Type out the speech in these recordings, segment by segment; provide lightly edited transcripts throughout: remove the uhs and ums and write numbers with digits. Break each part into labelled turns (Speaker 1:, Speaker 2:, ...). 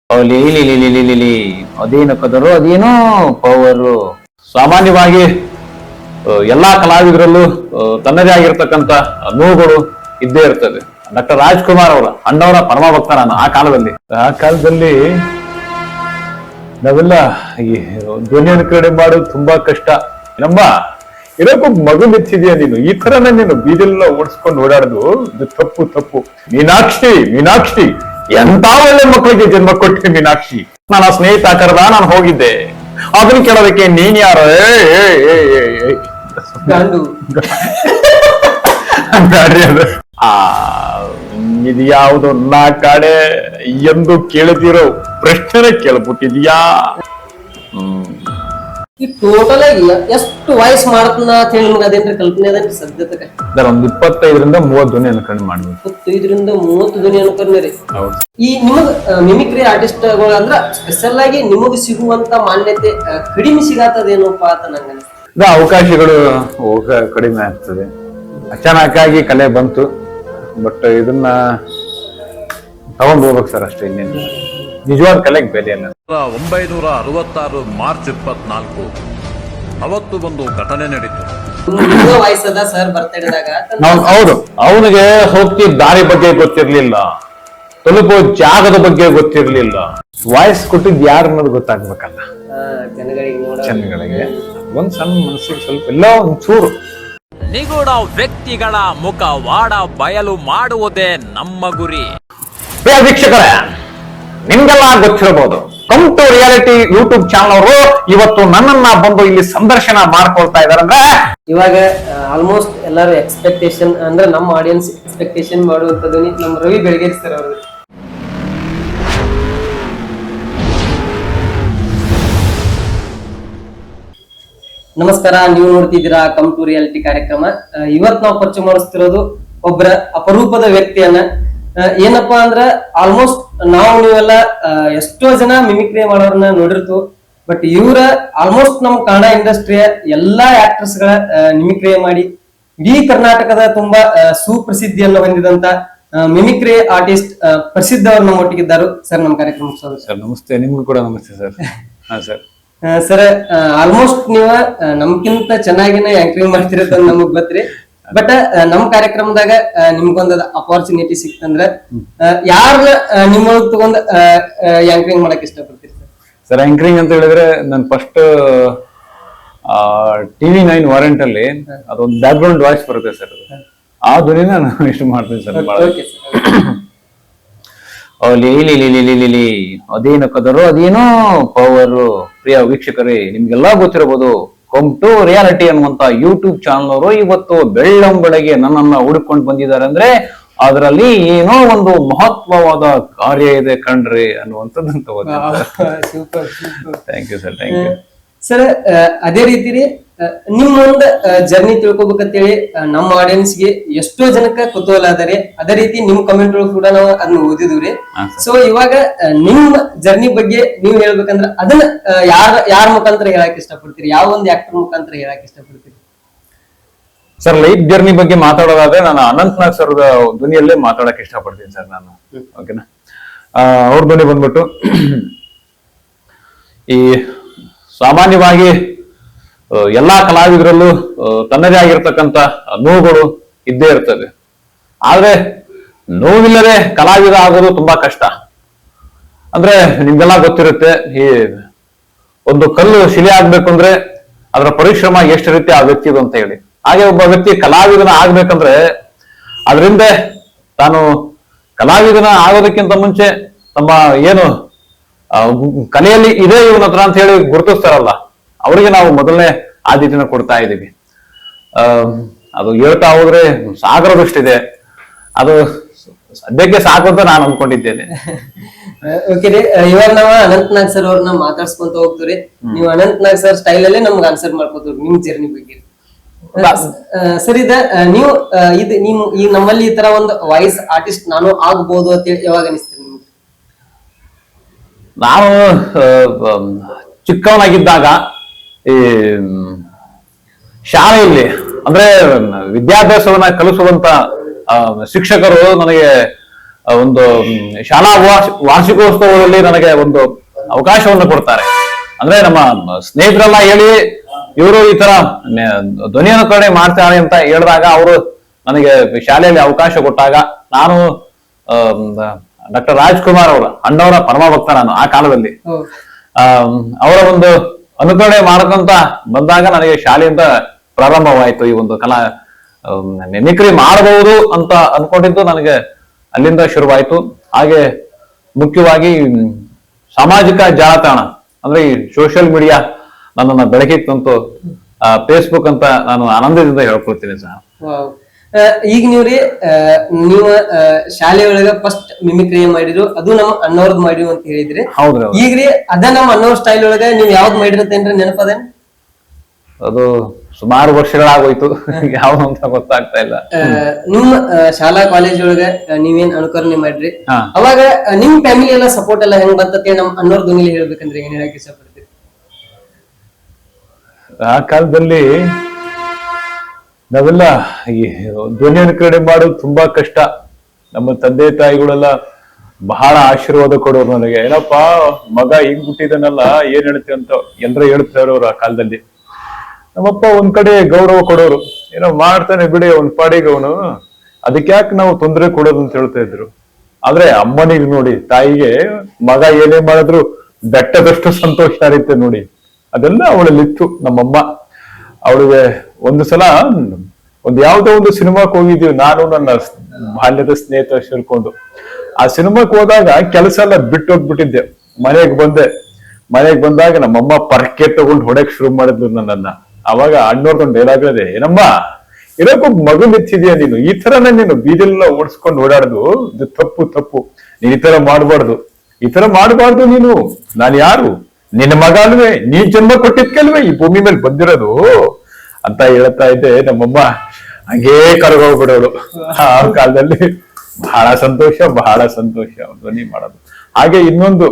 Speaker 1: Lily ಅದೇನು ಕದರು ಅದೇನೋ power. ಸಾಮಾನ್ಯವಾಗಿ ಎಲ್ಲಾ ಕಲಾವಿದರಲ್ಲೂ ತನ್ನದೇ ಆಗಿರ್ತಕ್ಕಂಥ ನೋವುಗಳು ಇದ್ದೇ ಇರ್ತದೆ. ಡಾಕ್ಟರ್ ರಾಜ್ಕುಮಾರ್ ಅವರ ಅಣ್ಣವರ ಪರಮ ಭಕ್ತ ನಾನು. ಆ ಕಾಲದಲ್ಲಿ ನಾವೆಲ್ಲ ಈ ಧ್ವನಿಯನ್ನು ಕ್ರೀಡೆ ಮಾಡೋದು ತುಂಬಾ ಕಷ್ಟ. ನಮ್ಮ ಇರೋಕ್ಕೊಬ್ಬ ಮಗು ಎತ್ತಿದ್ಯಾ ನೀನು, ಈ ತರನೇ ನೀನು ಬೀದಿಲೆಲ್ಲ ಓಡಿಸ್ಕೊಂಡು ಓಡಾಡುದು ತಪ್ಪು. ಮೀನಾಕ್ಷಿ ಎಂತ ಒಳ್ಳೆ ಮಕ್ಕಳಿಗೆ ಜನ್ಮ ಕೊಟ್ಟೆ ಮೀನಾಕ್ಷಿ. ನನ್ನ ಸ್ನೇಹಿತ ಕರೆದ, ನಾನು ಹೋಗಿದ್ದೆ. ಅದನ್ನ ಕೇಳೋದಕ್ಕೆ ನೀನ್ ಯಾರು? ಇದು ಯಾವುದು ನಾ ಕಾಡೆ ಎಂದು ಕೇಳುತ್ತಿರೋ ಪ್ರಶ್ನೆ ಕೇಳ್ಬಿಟ್ಟಿದ್ಯಾ?
Speaker 2: ಈ ಟೋಟಲ್ ಆಗಿ ಎಷ್ಟು ವಾಯ್ಸ್ ಮಾಡತ್ನ ಅಂತ ಹೇಳಿ ನಿಮ್ಗೆ ಅದೇನ್ರಿ ಕಲ್ಪನೆ ಅದೇನ್ರಿ ಸದ್ಯತಕ?
Speaker 1: ಒಂದು 25ರಿಂದ 30 ಧ್ವನಿ ಅನ್ಕೊಂಡು ಮಾಡ್ಬೇಕು.
Speaker 2: 25ರಿಂದ 30 ಧ್ವನಿ ಅನ್ಕೊಂಡ್ರಿ. ಈ ನಿಮಗ್ ಮಿಮಿಕ್ರಿ ಆರ್ಟಿಸ್ಟ್ ಗಳು ಅಂದ್ರ ಸ್ಪೆಷಲ್ ಆಗಿ ನಿಮಗ್ ಸಿಗುವಂತ ಮಾನ್ಯತೆ ಕಡಿಮೆ ಸಿಗತ್ತದೇನೋಪ್ಪ ಅಂತ ನಂಗೆ
Speaker 1: ಅವಕಾಶಗಳು ಕಡಿಮೆ ಆಗ್ತದೆ. ಅಚಾನಕ್ಕಾಗಿ ಕಲೆ ಬಂತು, ಬಟ್ ಇದನ್ನ ತಗೊಂಡ್ ಹೋಗ್ಬೇಕು ಸರ್, ಅಷ್ಟೇ. ಇನ್ನೇನು ನಿಜವಾದ ಕಲೆಗೆ ಬೆಲೆ ಇಲ್ಲ.
Speaker 3: 1966 ಮಾರ್ಚ್ 24 ಅವತ್ತು ಒಂದು ಘಟನೆ ನಡೀತು.
Speaker 2: ವಯಸ್ಸದ ಸರ್ ಬರ್ತಡೇದಾಗ
Speaker 1: ಹೌದು, ಅವನಿಗೆ ಹೋಗ್ತಿದ್ದ ದಾರಿ ಬಗ್ಗೆ ಗೊತ್ತಿರ್ಲಿಲ್ಲ, ತಲುಪೋ ಜಾಗದ ಬಗ್ಗೆ ಗೊತ್ತಿರ್ಲಿಲ್ಲ. ವಾಯ್ಸ್ ಕೊಟ್ಟಿದ್ ಯಾರು ಅನ್ನೋದು ಗೊತ್ತಾಗ್ಬೇಕಲ್ಲ ಜನಗಳಿಗೆ. ಒಂದ್ ಸಣ್ಣ ಮನಸ್ಸಿಗೆ ಸ್ವಲ್ಪ ಎಲ್ಲ ಒಂಚೂರು
Speaker 4: ನಿಗೂಢ ವ್ಯಕ್ತಿಗಳ ಮುಖವಾಡ ಬಯಲು ಮಾಡುವುದೇ ನಮ್ಮ ಗುರಿ.
Speaker 1: ವೀಕ್ಷಕರೇ, ನಿಮ್ಗೆಲ್ಲ ಗೊತ್ತಿರಬಹುದು, come to reality YouTube channel ಅವರು ಇವತ್ತು ನನ್ನನ್ನ ಬಂದು ಇಲ್ಲಿ ಸಂದರ್ಶನ ಮಾಡ್ಕೊಳ್ತಾ ಇದಾರೆ. ಅಂದ್ರೆ
Speaker 2: ಇವಾಗ ಆಲ್ಮೋಸ್ಟ್ ಎಲ್ಲಾರು ಎಕ್ಸ್ಪೆಕ್ಟೇಷನ್ ಅಂದ್ರೆ ನಮ್ಮ ಆಡಿಯನ್ಸ್ ಎಕ್ಸ್ಪೆಕ್ಟೇಷನ್ ಮಾಡುವಂತದ್ದು ನಮ್ಮ ರವಿ ಬೆಳಗೇರಿ ಸರ್ ಅವರು. ನಮಸ್ಕಾರ, ನೀವು ನೋಡ್ತಿದ್ದೀರಾ ಕಮ್ ಟು ರಿಯಾಲಿಟಿ ಕಾರ್ಯಕ್ರಮ. ಇವತ್ ನಾವು ಪರಿಚಯ ಮಾಡಿಸ್ತಿರೋದು ಒಬ್ಬರ ಅಪರೂಪದ ವ್ಯಕ್ತಿಯನ್ನ. ಏನಪ್ಪಾ ಅಂದ್ರ ಆಲ್ಮೋಸ್ಟ್ ನೀವೆಲ್ಲ ಎಷ್ಟೋ ಜನ ಮಿಮಿಕ್ರಿ ಮಾಡೋರನ್ನ ನೋಡಿರ್ತು, ಬಟ್ ಇವ್ರ ಆಲ್ಮೋಸ್ಟ್ ನಮ್ ಕನ್ನಡ ಇಂಡಸ್ಟ್ರಿಯ ಎಲ್ಲಾ ಆಕ್ಟರ್ಸ್ ಗಳ ಮಿಮಿಕ್ರಿ ಮಾಡಿ ಇಡೀ ಕರ್ನಾಟಕದ ತುಂಬಾ ಸುಪ್ರಸಿದ್ಧಿಯನ್ನು ಹೊಂದಿದಂತ ಮಿಮಿಕ್ರಿ ಆರ್ಟಿಸ್ಟ್ ಪ್ರಸಿದ್ಧ ಅವರು ನಮ್ಮ ಒಟ್ಟಿಗಿದ್ದಾರೆ. ಸರ್, ನಮ್ಮ ಕಾರ್ಯಕ್ರಮ
Speaker 1: ಸರ್ ನಮಸ್ತೆ. ನಿಮ್ಗೂ ಕೂಡ ನಮಸ್ತೆ ಸರ್. ಹಾ ಸರ್.
Speaker 2: ಸರ್, ಆಲ್ಮೋಸ್ಟ್ ನೀವ ನಮ್ಗಿಂತ ಚೆನ್ನಾಗಿನ ಆಂಕರಿಂಗ್ ಮಾಡ್ತಿರೋದ್ ನಮಗ್ ಗೊತ್ತ್ರಿ. ಬಟ್ ನಮ್ ಕಾರ್ಯಕ್ರಮದಾಗ ನಿಮ್ಗೊಂದ್ ಅಪಾರ್ಚುನಿಟಿ ಸಿಕ್ತಂದ್ರ ಯಾರ ನಿಮ್ಮೊಳಗ್ ತಗೊಂಡ್ ಆಂಕರಿಂಗ್ ಮಾಡಕ್ ಇಷ್ಟಪಡ್ತೀರಿ
Speaker 1: ಸರ್? ಆಂಕರಿಂಗ್ ಅಂತ ಹೇಳಿದ್ರೆ ನಾನು ಫಸ್ಟ್ TV9 ವಾರೆಂಟ್ ಅಲ್ಲಿ ಅದೊಂದು ಬ್ಯಾಕ್ ಗ್ರೌಂಡ್ ವಾಯ್ಸ್ ಬರುತ್ತೆ ಸರ್, ಆ ಧ್ವನಿನ ನಾನು ಇಷ್ಟ ಮಾಡ್ತೀನಿ ಸರ್. ಲಿಲಿ ಅದೇನು ಕದರು ಅದೇನೋ ಪವರು. ಪ್ರಿಯ ವೀಕ್ಷಕರೇ, ನಿಮ್ಗೆಲ್ಲಾ ಗೊತ್ತಿರಬಹುದು, ಕಮ್ ಟು ರಿಯಾಲಿಟಿ ಅನ್ನುವಂತ ಯೂಟ್ಯೂಬ್ ಚಾನಲ್ ಅವರು ಇವತ್ತು ಬೆಳ್ಳಂಬೆಳಗ್ಗೆ ನನ್ನನ್ನ ಹುಡುಕೊಂಡು ಬಂದಿದ್ದಾರೆ. ಅಂದ್ರೆ ಅದರಲ್ಲಿ ಏನೋ ಒಂದು ಮಹತ್ವವಾದ ಕಾರ್ಯ ಇದೆ ಕಣ್ರಿ ಅನ್ನುವಂಥದ್ದು thank you sir. Thank you
Speaker 2: sir. ಅದೇ ರೀತಿ ನಿಮ್ಮೊಂದ್ ಜರ್ನಿ ತಿಳ್ಕೊಬೇಕಂತೇಳಿ ನಮ್ಮ ಆಡಿಯನ್ಸ್ ಗೆ ಎಷ್ಟೋ ಜನಕ್ಕ ಕುತೂಹಲ ಅದಾರೆ. ಅದೇ ರೀತಿ ನಿಮ್ ಕಮೆಂಟ್ ಒಳಗೆ ಕೂಡ ನಾವು ಅದನ್ನ ಓದಿದ್ವಿ. ಸೊ ಇವಾಗ ನಿಮ್ ಜರ್ನಿ ಬಗ್ಗೆ ನೀವ್ ಹೇಳ್ಬೇಕಂದ್ರ ಅದನ್ನ ಯಾರ ಮುಖಾಂತರ ಹೇಳಕ್ ಇಷ್ಟಪಡ್ತೀರಿ? ಯಾವ ಒಂದು ಆಕ್ಟರ್ ಮುಖಾಂತರ ಹೇಳಕ್ ಇಷ್ಟಪಡ್ತೀರಿ
Speaker 1: ಸರ್? ಲೈಫ್ ಜರ್ನಿ ಬಗ್ಗೆ ಮಾತಾಡೋದಾದ್ರೆ ನಾನು ಅನಂತನಾಗ್ ಸರ್ ಧ್ವನಿಯಲ್ಲೇ ಮಾತಾಡಕ್ ಇಷ್ಟಪಡ್ತೀನಿ ಸರ್ ನಾನು. ಓಕೆನಾ? ಅವ್ರ ಧ್ವನಿ ಬಂದ್ಬಿಟ್ಟು ಈ ಸಾಮಾನ್ಯವಾಗಿ ಎಲ್ಲಾ ಕಲಾವಿದರಲ್ಲೂ ತನ್ನದೇ ಆಗಿರ್ತಕ್ಕಂಥ ನೋವುಗಳು ಇದ್ದೇ ಇರ್ತದೆ. ಆದ್ರೆ ನೋವಿಲ್ಲದೆ ಕಲಾವಿದ ಆಗೋದು ತುಂಬಾ ಕಷ್ಟ. ಅಂದ್ರೆ ನಿಮ್ಗೆಲ್ಲ ಗೊತ್ತಿರುತ್ತೆ, ಈ ಒಂದು ಕಲ್ಲು ಶಿಲೆ ಆಗ್ಬೇಕು ಅಂದ್ರೆ ಅದರ ಪರಿಶ್ರಮ ಎಷ್ಟು ರೀತಿ ಆ ವ್ಯಕ್ತಿದು ಅಂತ ಹೇಳಿ. ಹಾಗೆ ಒಬ್ಬ ವ್ಯಕ್ತಿ ಕಲಾವಿದನ ಆಗ್ಬೇಕಂದ್ರೆ ಅದರಿಂದ ತಾನು ಕಲಾವಿದನ ಆಗೋದಕ್ಕಿಂತ ಮುಂಚೆ ತಮ್ಮ ಏನು ಕಲೆಯಲ್ಲಿ ಇದೆ ಇವನ ಹತ್ರ ಅಂತ ಹೇಳಿ ಗುರುತಿಸ್ತಾರಲ್ಲ, ಅವರಿಗೆ ನಾವು ಮೊದಲನೇ ಆದ್ಯತೆನ ಕೊಡ್ತಾ ಇದ್ದೀವಿ. ಅದು ಹೇಳ್ತಾ ಹೋದ್ರೆ ಸಾಗರದಷ್ಟಿದೆ, ಅದು ಸದ್ಯಕ್ಕೆ ಸಾಕು ಅಂತ ನಾನು ಅನ್ಕೊಂಡಿದ್ದೇನೆ.
Speaker 2: ಓಕೆ ರೀ, ಇವಾಗ ನಾವ್ ಅನಂತನಾಗ್ ಸರ್ ಅವ್ರನ್ನ ಮಾತಾಡ್ಸ್ಕೊಂತ ಹೋಗ್ತೀವಿ. ನೀವು ಅನಂತನಾಗ್ ಸರ್ ಸ್ಟೈಲ್ ಅಲ್ಲೇ ನಮ್ಗೆ ಆನ್ಸರ್ ಮಾಡ್ಕೋತೀವಿ ನಿಮ್ ಜರ್ನಿ ಬಗ್ಗೆ. ಸರ್, ನೀವು ಈ ನಮ್ಮಲ್ಲಿ ಈ ತರ ಒಂದು ವಾಯ್ಸ್ ಆರ್ಟಿಸ್ಟ್ ನಾನು ಆಗ್ಬಹುದು ಅಂತ ಹೇಳಿ ಯಾವಾಗ ಅನಿಸ್ತೀರಿ ನಿಮ್ಗೆ?
Speaker 1: ನಾನು ಚಿಕ್ಕವನಾಗಿದ್ದಾಗ ಈ ಶಾಲೆಯಲ್ಲಿ ಅಂದ್ರೆ ವಿದ್ಯಾಭ್ಯಾಸವನ್ನ ಕಲಿಸುವಂತ ಶಿಕ್ಷಕರು ನನಗೆ ಒಂದು ಶಾಲಾ ವಾರ್ಷಿಕೋತ್ಸವದಲ್ಲಿ ನನಗೆ ಒಂದು ಅವಕಾಶವನ್ನು ಕೊಡ್ತಾರೆ. ಅಂದ್ರೆ ನಮ್ಮ ಸ್ನೇಹಿತರೆಲ್ಲ ಹೇಳಿ ಇವರು ಈ ತರ ಧ್ವನಿ ಅನುಕರಣೆ ಮಾಡ್ತಾರೆ ಅಂತ ಹೇಳಿದಾಗ ಅವರು ನನಗೆ ಶಾಲೆಯಲ್ಲಿ ಅವಕಾಶ ಕೊಟ್ಟಾಗ ನಾನು ಡಾಕ್ಟರ್ ರಾಜ್ಕುಮಾರ್ ಅವರ ಅಣ್ಣವರ ಪರಮ ಭಕ್ತ ನಾನು ಆ ಕಾಲದಲ್ಲಿ. ಅವರ ಒಂದು ಅನುಕರಣೆ ಮಾಡಕಂತ ಬಂದಾಗ ನನಗೆ ಶಾಲೆಯಿಂದ ಪ್ರಾರಂಭವಾಯಿತು ಈ ಒಂದು ಕಲಾ ಮಿಮಿಕ್ರಿ ಮಾಡಬಹುದು ಅಂತ ಅನ್ಕೊಂಡಿದ್ದು ನನಗೆ ಅಲ್ಲಿಂದ ಶುರುವಾಯಿತು. ಹಾಗೆ ಮುಖ್ಯವಾಗಿ ಸಾಮಾಜಿಕ ಜಾಲತಾಣ ಅಂದ್ರೆ ಈ ಸೋಷಿಯಲ್ ಮೀಡಿಯಾ ನನ್ನನ್ನು ಬೆಳಕಿತ್ತಂತೂ ಫೇಸ್ಬುಕ್ ಅಂತ ನಾನು ಆನಂದದಿಂದ ಹೇಳ್ಕೊಳ್ತೀನಿ ಸರ್.
Speaker 2: ಈಗ ನೀವ್ರಿ ನೀವು ಶಾಲೆಯೊಳಗ ಫಸ್ಟ್ ಮಿಮಿಕ್ರಿ ಮಾಡಿದ್ರು ಅದು ನಮ್ಮ ಅಣ್ಣವ್ರದ್ ಮಾಡಿರು ಅಂತ ಹೇಳಿದ್ರಿ.
Speaker 1: ಹೌದ್ರಿ.
Speaker 2: ಈಗ್ರಿ ಅದ ನಮ್ಮ ಅಣ್ಣವ್ರ ಸ್ಟೈಲ್ ಒಳಗ ನೀವ್ ಯಾವ್ದ್ ಮಾಡಿರತ್ತೇನ್ರಿ ನೆನಪದ?
Speaker 1: ಅದು ಸುಮಾರು ವರ್ಷಗಳಾಗೋಯ್ತು, ಯಾವ್ದು ಅಂತ ಗೊತ್ತಾಗ್ತಾ ಇಲ್ಲ.
Speaker 2: ನಿಮ್ಮ ಶಾಲಾ ಕಾಲೇಜ್ ಒಳಗ ನೀವೇನ್ ಅನುಕರಣೆ ಮಾಡ್ರಿ ಅವಾಗ ನಿಮ್ ಫ್ಯಾಮಿಲಿ ಎಲ್ಲ ಸಪೋರ್ಟ್ ಎಲ್ಲ ಹೆಂಗ್ ಬರ್ತತಿ ನಮ್ ಅಣ್ಣವ್ರ ಧ್ವನಿಲಿ ಹೇಳ್ಬೇಕಂದ್ರೆ ಏನ್ ಹೇಳಕ್ ಇಷ್ಟಪಡ್ತೀರಿ?
Speaker 1: ಆ ಕಾಲದಲ್ಲಿ ನಾವೆಲ್ಲ ಈ ಧ್ವನಿ ಅನುಕರಣೆ ಮಾಡೋದು ತುಂಬಾ ಕಷ್ಟ. ನಮ್ಮ ತಂದೆ ತಾಯಿಗಳೆಲ್ಲ ಬಹಳ ಆಶೀರ್ವಾದ ಕೊಡೋರು ನನಗೆ. ಏನಪ್ಪಾ ಮಗ ಹಿಂಗ್ ಹುಟ್ಟಿದನಲ್ಲ ಏನ್ ಹೇಳ್ತಿ ಅಂತ ಎಲ್ರ ಹೇಳ್ತಾರೆ ಅವ್ರು ಆ ಕಾಲದಲ್ಲಿ. ನಮ್ಮಪ್ಪ ಒಂದ್ ಕಡೆ ಗೌರವ ಕೊಡೋರು, ಏನೋ ಮಾಡ್ತಾನೆ ಬಿಡಿ ಅವ್ನ್ ಪಾಡಿಗೆ ಅವನು, ಅದಕ್ಕೆ ಯಾಕೆ ನಾವು ತೊಂದರೆ ಕೊಡೋದು ಅಂತ ಹೇಳ್ತಾ ಇದ್ರು. ಆದ್ರೆ ಅಮ್ಮನಿಗೆ ನೋಡಿ, ತಾಯಿಗೆ ಮಗ ಏನೇ ಮಾಡಿದ್ರು ಬೆಟ್ಟದಷ್ಟು ಸಂತೋಷ ಇರುತ್ತೆ ನೋಡಿ, ಅದೆಲ್ಲ ಅವಳಲ್ಲಿತ್ತು ನಮ್ಮಮ್ಮ. ಅವಳಿಗೆ ಒಂದು ಸಲ ಯಾವ್ದೋ ಒಂದು ಸಿನಿಮಾಕ್ ಹೋಗಿದ್ವಿ ನಾನು ನನ್ನ ಬಾಲ್ಯದ ಸ್ನೇಹಿತ ಸೇರ್ಕೊಂಡು. ಆ ಸಿನಿಮಾಕ್ ಹೋದಾಗ ಕೆಲಸ ಎಲ್ಲ ಬಿಟ್ಟು ಹೋಗ್ಬಿಟ್ಟಿದ್ದೆ. ಮನೆಗೆ ಬಂದಾಗ ನಮ್ಮಮ್ಮ ಪರ್ಕೆ ತಗೊಂಡು ಹೊಡಕ್ ಶುರು ಮಾಡಿದ್ಲು ನನ್ನನ್ನ. ಅವಾಗ ಅಣ್ಣವ್ರದೊಂದು ಡೈಲಾಗ್ ಇದೆ, ಏನಮ್ಮ ಇರೋಕ್ಕೊಬ್ಬ ಮಗನ್ ಎತ್ತಿದ್ಯಾ ನೀನು, ಈ ತರನೇ ನೀನು ಬೀದಿಲೆಲ್ಲ ಓಡಿಸ್ಕೊಂಡು ಓಡಾಡುದು ಇದು ತಪ್ಪು, ನೀನ್ ಈ ತರ ಮಾಡಬಾರ್ದು ನೀನು. ನಾನು ಯಾರು? ನಿನ್ನ ಮಗ ಅಲ್ವೇ, ನೀ ಜನ್ಮ ಕೊಟ್ಟಿದ್ಕಲ್ವೇ ಈ ಭೂಮಿ ಮೇಲೆ ಬಂದಿರೋದು ಅಂತ ಹೇಳ್ತಾ ಇದ್ದೆ. ನಮ್ಮಮ್ಮ ಹಂಗೇ ಕರಗೋಗ್ಬಿಡೋಳು. ಆ ಕಾಲದಲ್ಲಿ ಬಹಳ ಸಂತೋಷ ಧ್ವನಿ ಮಾಡೋದು. ಹಾಗೆ ಇನ್ನೊಂದು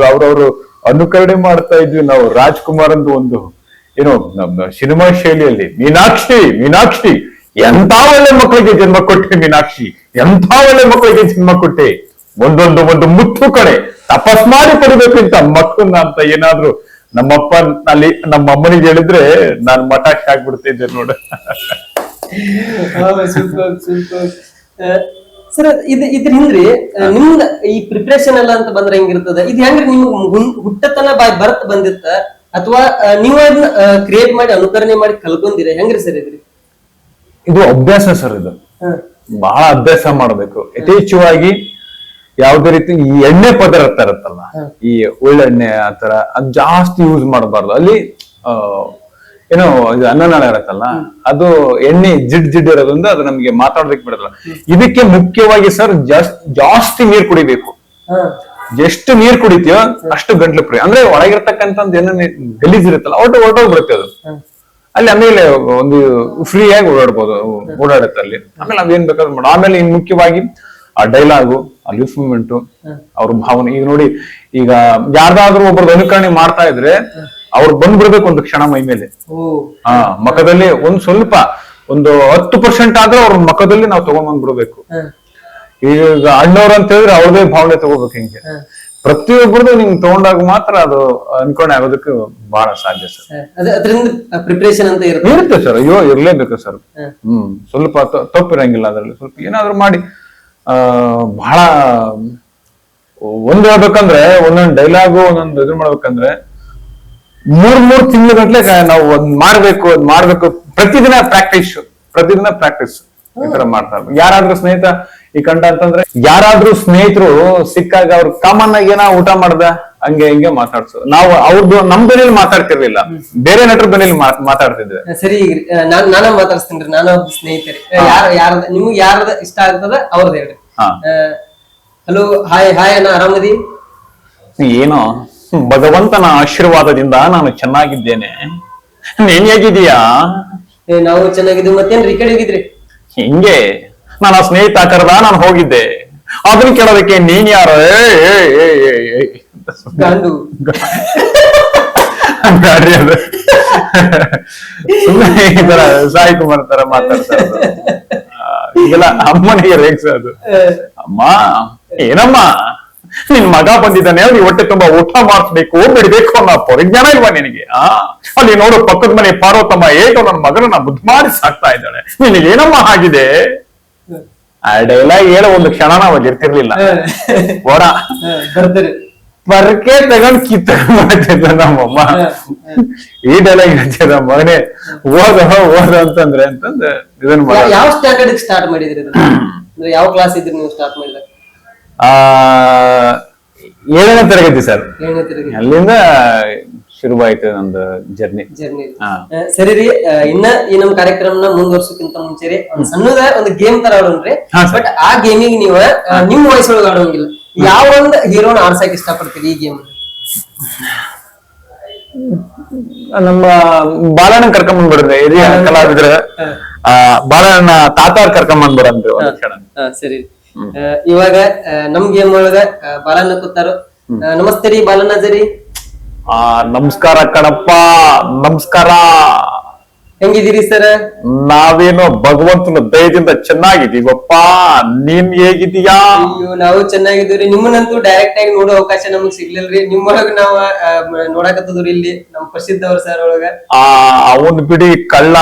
Speaker 1: ಅವ್ರವ್ರು ಅನುಕರಣೆ ಮಾಡ್ತಾ ಇದ್ವಿ ನಾವು ರಾಜ್ಕುಮಾರ್ ಅಂದು ಒಂದು ಏನೋ ನಮ್ಮ ಸಿನಿಮಾ ಶೈಲಿಯಲ್ಲಿ, ಮೀನಾಕ್ಷಿ ಎಂತ ಒಳ್ಳೆ ಮಕ್ಕಳಿಗೆ ಜನ್ಮ ಕೊಟ್ಟೆ ಮೀನಾಕ್ಷಿ, ಎಂತ ಒಳ್ಳೆ ಮಕ್ಕಳಿಗೆ ಜನ್ಮ ಕೊಟ್ಟೆ, ಒಂದು ಮುತ್ತು ಕಡೆ ತಪಸ್ ಮಾಡಿ ಪಡಿಬೇಕಿಂತ ಮಕ್ಕಳನ್ನ ಅಂತ ಏನಾದ್ರು ನಮ್ಮಪ್ಪ ನಮ್ಮ ಅಮ್ಮನಿಗೆ ಹೇಳಿದ್ರೆ ನಾನು ಮಠಾಕ್ಷ ಆಗ್ಬಿಡ್ತಿದ್ದೆ ನೋಡು.
Speaker 2: ಸರ್ ಇದ್ರ ಹಿಂದ್ರಿ ನಿಮ್ದ ಈ ಪ್ರಿಪರೇಷನ್ ಎಲ್ಲ ಅಂತ ಬಂದ್ರೆ ಹೆಂಗಿರ್ತದ? ಇದು ಹೆಂಗ್ರಿ ನಿಮ್ಗೆ ಹುಟ್ಟತನ ಬರ್ತ್ ಬಂದಿತ್ತ ಅಥವಾ ನೀವು ಅದನ್ನ ಕ್ರಿಯೇಟ್ ಮಾಡಿ ಅನುಕರಣೆ ಮಾಡಿ ಕಲ್ಕೊಂಡಿರ ಹೆಂಗ್ರಿ ಸರ್ ಇದ್ರಿ?
Speaker 1: ಇದು ಅಭ್ಯಾಸ ಸರ್. ಇದು ಬಹಳ ಅಭ್ಯಾಸ ಮಾಡ್ಬೇಕು. ಯಥೇಚ್ಛವಾಗಿ ಯಾವ್ದೇ ರೀತಿ ಈ ಎಣ್ಣೆ ಪದಾರ್ಥ ಇರುತ್ತಲ್ಲ, ಈ ಒಳ್ಳೆಣ್ಣೆ ಆತರ ಅದ್ ಜಾಸ್ತಿ ಯೂಸ್ ಮಾಡಬಾರ್ದು. ಅಲ್ಲಿ ಏನೋ ಇದು ಅನ್ನನಾಳ ಇರತ್ತಲ್ಲ, ಅದು ಎಣ್ಣೆ ಜಿಡ್ ಇರೋದ್ರಿಂದ ಅದು ನಮ್ಗೆ ಮಾತಾಡೋದಕ್ಕೆ ಬಿಡಲ್ಲ. ಇದಕ್ಕೆ ಮುಖ್ಯವಾಗಿ ಸರ್ ಜಾಸ್ತಿ ನೀರ್ ಕುಡಿಬೇಕು. ಎಷ್ಟು ನೀರ್ ಕುಡಿತೀಯೋ ಅಷ್ಟು ಗಂಟ್ಲು ಫ್ರೀ. ಅಂದ್ರೆ ಒಳಗಿರ್ತಕ್ಕಂಥ ಏನೋ ಗಲೀಜ್ ಇರುತ್ತಲ್ಲ ಹೊರಟೋಗ್ಬಿಡುತ್ತೆ ಅದು. ಅಲ್ಲಿ ಆಮೇಲೆ ಒಂದು ಫ್ರೀ ಆಗಿ ಓಡಾಡುತ್ತೆ ಅಲ್ಲಿ. ಆಮೇಲೆ ನಾವೇನ್ ಬೇಕಾದ್ರೂ ಮಾಡೋ. ಆಮೇಲೆ ಇನ್ ಮುಖ್ಯವಾಗಿ ಆ ಡೈಲಾಗು, ಆ ಲಿಪ್ ಮೂವ್ಮೆಂಟ್, ಅವ್ರ ಭಾವನೆ. ಈಗ ನೋಡಿ, ಈಗ ಯಾರ್ದಾದ್ರೂ ಒಬ್ರದ್ದು ಅನುಕರಣೆ ಮಾಡ್ತಾ ಇದ್ರೆ ಅವ್ರು ಬಂದ್ಬಿಡ್ಬೇಕು ಒಂದು ಕ್ಷಣ ಮೈ ಮೇಲೆ. ಮುಖದಲ್ಲಿ ಸ್ವಲ್ಪ ಒಂದು 10% ಆದ್ರೆ ಅವ್ರ ಮುಖದಲ್ಲಿ ನಾವು ತಗೊಂಡ್ಬಂದ್ಬಿಡ್ಬೇಕು. ಈಗ ಅಣ್ಣವ್ರು ಅಂತ ಹೇಳಿದ್ರೆ ಅವ್ರದೇ ಭಾವನೆ ತಗೋಬೇಕು. ಹಿಂಗೆ ಪ್ರತಿಯೊಬ್ಬರದು ನಿಮ್ಗೆ ತಗೊಂಡಾಗ ಮಾತ್ರ ಅದು ಅನ್ಕೊಂಡೆ ಆಗೋದಕ್ಕೆ ಬಹಳ ಸಾಧ್ಯ ಸರ್.
Speaker 2: ಪ್ರಿಪರೇಷನ್ ಅಂತ
Speaker 1: ಇರುತ್ತೆ ಸರ್. ಅಯ್ಯೋ ಇರ್ಲೇಬೇಕು ಸರ್. ಸ್ವಲ್ಪ ತಪ್ಪಿರಂಗಿಲ್ಲ ಅದ್ರಲ್ಲಿ. ಸ್ವಲ್ಪ ಏನಾದ್ರು ಮಾಡಿ ಬಹಳ ಒಂದ್ ಹೇಳ್ಬೇಕಂದ್ರೆ ಒಂದೊಂದು ಡೈಲಾಗು ಒಂದೊಂದು ಇದು ಮಾಡ್ಬೇಕಂದ್ರೆ 3 ತಿಂಗಳ ಗಂಟ್ಲೆ ನಾವು ಮಾಡ್ಬೇಕು. ಪ್ರತಿದಿನ ಪ್ರಾಕ್ಟೀಸ್ ಈ ತರ ಮಾಡ್ತಾ ಇರ್ಬೇಕು. ಯಾರಾದ್ರೂ ಸ್ನೇಹಿತ ಈ ಕಂಡ ಅಂತಂದ್ರೆ ಯಾರಾದ್ರೂ ಸ್ನೇಹಿತರು ಸಿಕ್ಕಾಗ ಅವ್ರು ಕಾಮನ್ ಆಗಿ ಏನೋ ಊಟ ಮಾಡ್ದ ಹಂಗೆ ಹಿಂಗೆ ಮಾತಾಡ್ಸು. ನಾವು ಅವ್ರದ್ದು ನಮ್ ಬೆಲೆಯಲ್ಲಿ ಮಾತಾಡ್ತಿರ್ಲಿಲ್ಲ, ಬೇರೆ ನಟರ ಬೆಲೆಯಲ್ಲಿ ಮಾತಾಡ್ತಿದ್ವಿ.
Speaker 2: ಸರಿ, ನಾನ ಮಾತಾಡ್ಸ್ತೀನಿ. ನಾನು ಒಬ್ಬ ಸ್ನೇಹಿತರಿ ನಿಮ್ಗೆ ಯಾರದ ಇಷ್ಟ ಆಗ್ತದ ಅವ್ರದ್ದು ಹೇಳ್ರಿ. ಹಲೋ, ಹಾಯ್ ಅಣ್ಣ, ಆರಾಮದಿ?
Speaker 1: ಏನೋ ಭಗವಂತನ ಆಶೀರ್ವಾದದಿಂದ ನಾನು ಚೆನ್ನಾಗಿದ್ದೇನೆ. ನೀನ್ ಹೇಗಿದೀಯಾ?
Speaker 2: ನಾವು ಚೆನ್ನಾಗಿದ್ದೀವಿ. ಮತ್ತೇನ್ರಿ ಈ ಕಡೆ ಹೋಗಿದ್ರಿ?
Speaker 1: ಹಿಂಗೆ ನನ್ನ ಸ್ನೇಹಿತ ಕರೆದ, ನಾನು ಹೋಗಿದ್ದೆ. ಅದನ್ನ ಕೇಳೋದಕ್ಕೆ ನೀನ್ ಯಾರು?
Speaker 2: ಗಂಡು
Speaker 1: ಗಾಡಿ ಅದು ಸುಮ್ಮನೆ ಈ ತರ ಸಾಯಿ ಕುಮಾರ್ ತರ ಮಾತಾಡ್ತಾ ಇರೋದು. ಈಗೆಲ್ಲ ಅಮ್ಮನಿಗೆ ರೇಗ್ಸೋದು. ಅಮ್ಮ ಏನಮ್ಮ ನಿನ್ ಮಗ ಬಂದಿದ್ದಾನೆ ಅವ್ನಿಗೆ ಹೊಟ್ಟೆ ತುಂಬಾ ಊಟ ಮಾಡಿಸ್ಬೇಕು ಬಿಡ್ಬೇಕು ಅನ್ನೋ ಪರಿಜ್ಞಾನ ಇಲ್ವಾ ನಿನಗೆ ಅಲ್ಲಿ ನೋಡು ಪಕ್ಕದ ಮನೆ ಪಾರ್ವತಮ್ಮ ಹೇಗೋ ನನ್ನ ಮಗನನ್ನ ಮುದ್ದು ಮಾಡಿ ಸಾಕ್ತಾ ಇದ್ದಾಳೆ ನಿನಗೆ ಏನಮ್ಮ ಆಗಿದೆ ಆ ಡೈಲಾಗ್ ಹೇಳೋ ಒಂದು ಕ್ಷಣ ನಾವ್ ಇರ್ತಿರ್ಲಿಲ್ಲ ಓಡ
Speaker 2: ಬರ್ತೀರಿ
Speaker 1: ಪರಕೆ ತಗೊಂಡ್ ಕಿತ್ತ ಮಾಡ್ತಿದ್ದ ನಮ್ಮಮ್ಮ ಈ ಡೈಲಾಗ್ ಹೇಳ್ತಿದ್ದ ಮಗನೇ ಓದ ಅಂತಂದ್ರೆ ಇದನ್
Speaker 2: ಯಾವ ಸ್ಟ್ಯಾಂಡರ್ಡ್ ಸ್ಟಾರ್ಟ್ ಮಾಡಿದ್ರಿ ಇದನ್ನ? ಅಂದ್ರೆ ಯಾವ ಕ್ಲಾಸ್ ಇದ್ರಿ ನೀವು ಸ್ಟಾರ್ಟ್ ಮಾಡಿದಾಗ?
Speaker 1: 7ನೇ ತರಗತಿ ಸರ್.
Speaker 2: 7ನೇ ತರಗತಿ.
Speaker 1: ಅಲ್ಲಿಂದ ಶುರುವಾಯ್ತು ನಂದು ಜರ್ನಿ.
Speaker 2: ಸರಿ ರೀ, ಇನ್ನ ಈ ನಮ್ ಕಾರ್ಯಕ್ರಮನ ಮುಂದುವರ್ಸಕ್ಕಿಂತ ಮುಂಚೆ ರೀ ಒಂದ್ ಸಣ್ಣದ ಒಂದು ಗೇಮ್ ತರ ಆಡೋಣ್ರಿ. ಬಟ್ ಆ ಗೇಮಿಗೆ ನೀವು ನಿಮ್ ವಾಯ್ಸ್ ಒಳಗೆ ಆಡೋಂಗಿಲ್ಲ. ಯಾವ ಒಂದ್ ಹೀರೋನ ಆಡ್ಸಕ್ ಇಷ್ಟಪಡ್ತೀರಿ ಈ ಗೇಮ್?
Speaker 1: ನಮ್ಮ ಬಾಲಣ್ಣ ಕರ್ಕೊಂಡ್ ಬಂದ್ಬಿಡ್ರಿ ಹಿರಿಯ ಕಲಾವಿದ್ರ ಬಾಲಣ್ಣ ತಾತಾರ್ ಕರ್ಕೊಂಡ್ ಬಂದ್ಬಿಡ್ರಿ ಒಂದ್ ಕ್ಷಣ.
Speaker 2: ಸರಿ, ಇವಾಗ ನಮ್ ಗೇಮ್ ಒಳಗ ಬಾಲಣ್ಣ ಕೂತಾರು. ನಮಸ್ತೆ ರೀ ಬಾಲಣ್ಣಜರಿ.
Speaker 1: ನಮಸ್ಕಾರ ಕಣಪ್ಪ, ನಮಸ್ಕಾರ.
Speaker 2: ಹೆಂಗಿದ್ದೀರಿ ಸರ್?
Speaker 1: ನಾವೇನೋ ಭಗವಂತನ ದಯದಿಂದ ಚೆನ್ನಾಗಿದ್ದೀವಪ್ಪ, ನೀನ್ ಹೇಗಿದೀಯಾ?
Speaker 2: ಅಯ್ಯೋ, ನಾವು ಚೆನ್ನಾಗಿದ್ದೀವ್ರಿ. ನಿಮ್ಮನ್ನಂತೂ ಡೈರೆಕ್ಟ್ ಆಗಿ ನೋಡೋ ಅವಕಾಶ ನಮಗ್ ಸಿಗ್ಲಿಲ್ರಿ. ನಿಮ್ಮೊಳಗ ನಾವ್ ನೋಡಾಕತ್ತದ್ರಿ ಇಲ್ಲಿ ನಮ್ ಪ್ರಸಿದ್ಧ ಅವ್ರ ಸರ್ ಒಳಗ.
Speaker 1: ಅವನ್ ಬಿಡಿ ಕಳ್ಳ,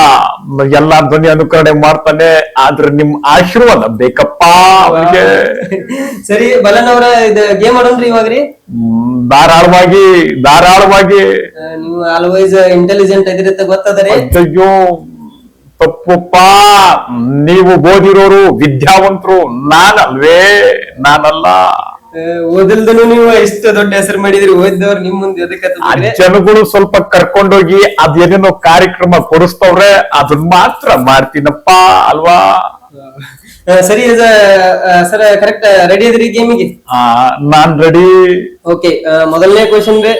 Speaker 1: ಎಲ್ಲಾ ಧ್ವನಿ ಅನುಕರಣೆ ಮಾಡ್ತಾನೆ, ಆದ್ರೆ ನಿಮ್ ಆಶೀರ್ವಾದ ಬೇಕಪ್ಪ ಅವ್ರಿಗೆ. ಸರಿ
Speaker 2: ಬಲನ್ ಅವ್ರ ಇದ ಗೇಮ್ ಆಡೋಣ್ರಿ ಇವಾಗ್ರಿ.
Speaker 1: ಧಾರಾಳವಾಗಿ
Speaker 2: ನೀವು ಆಲ್ವೈಸ್ ಇಂಟೆಲಿಜೆಂಟ್ ಇದ್ರಿ ಗೊತ್ತದರಿ.
Speaker 1: ಅಯ್ಯೋ ತಪ್ಪಪ್ಪ, ನೀವು ಓದಿರೋರು ವಿದ್ಯಾವಂತರು, ನಾನಲ್ಲ.
Speaker 2: ಓದಿಲ್ದನು ನೀವು ಇಷ್ಟು ದೊಡ್ಡ ಹೆಸರು ಮಾಡಿದ್ರಿ, ಓದಿದವ್ರು ನಿಮ್ ಮುಂದೆ ಎದಕ್ಕೆ?
Speaker 1: ಜನಗಳು ಸ್ವಲ್ಪ ಕರ್ಕೊಂಡೋಗಿ ಅದೇನೇನೋ ಕಾರ್ಯಕ್ರಮ ಕೊಡಿಸ್ತವ್ರೆ, ಅದನ್ನ ಮಾತ್ರ ಮಾಡ್ತೀನಪ್ಪ ಅಲ್ವಾ?
Speaker 2: ಸರಿ ಸರ್, ಕರೆಕ್ಟ್ ರೆಡಿ ಇದ್ರಿ ಗೇಮಿಗೆ?
Speaker 1: ನಾನ್ ರೆಡಿ.
Speaker 2: ಓಕೆ, ಮೊದಲನೇ ಕ್ವೆಶ್ಚನ್ ರೀ.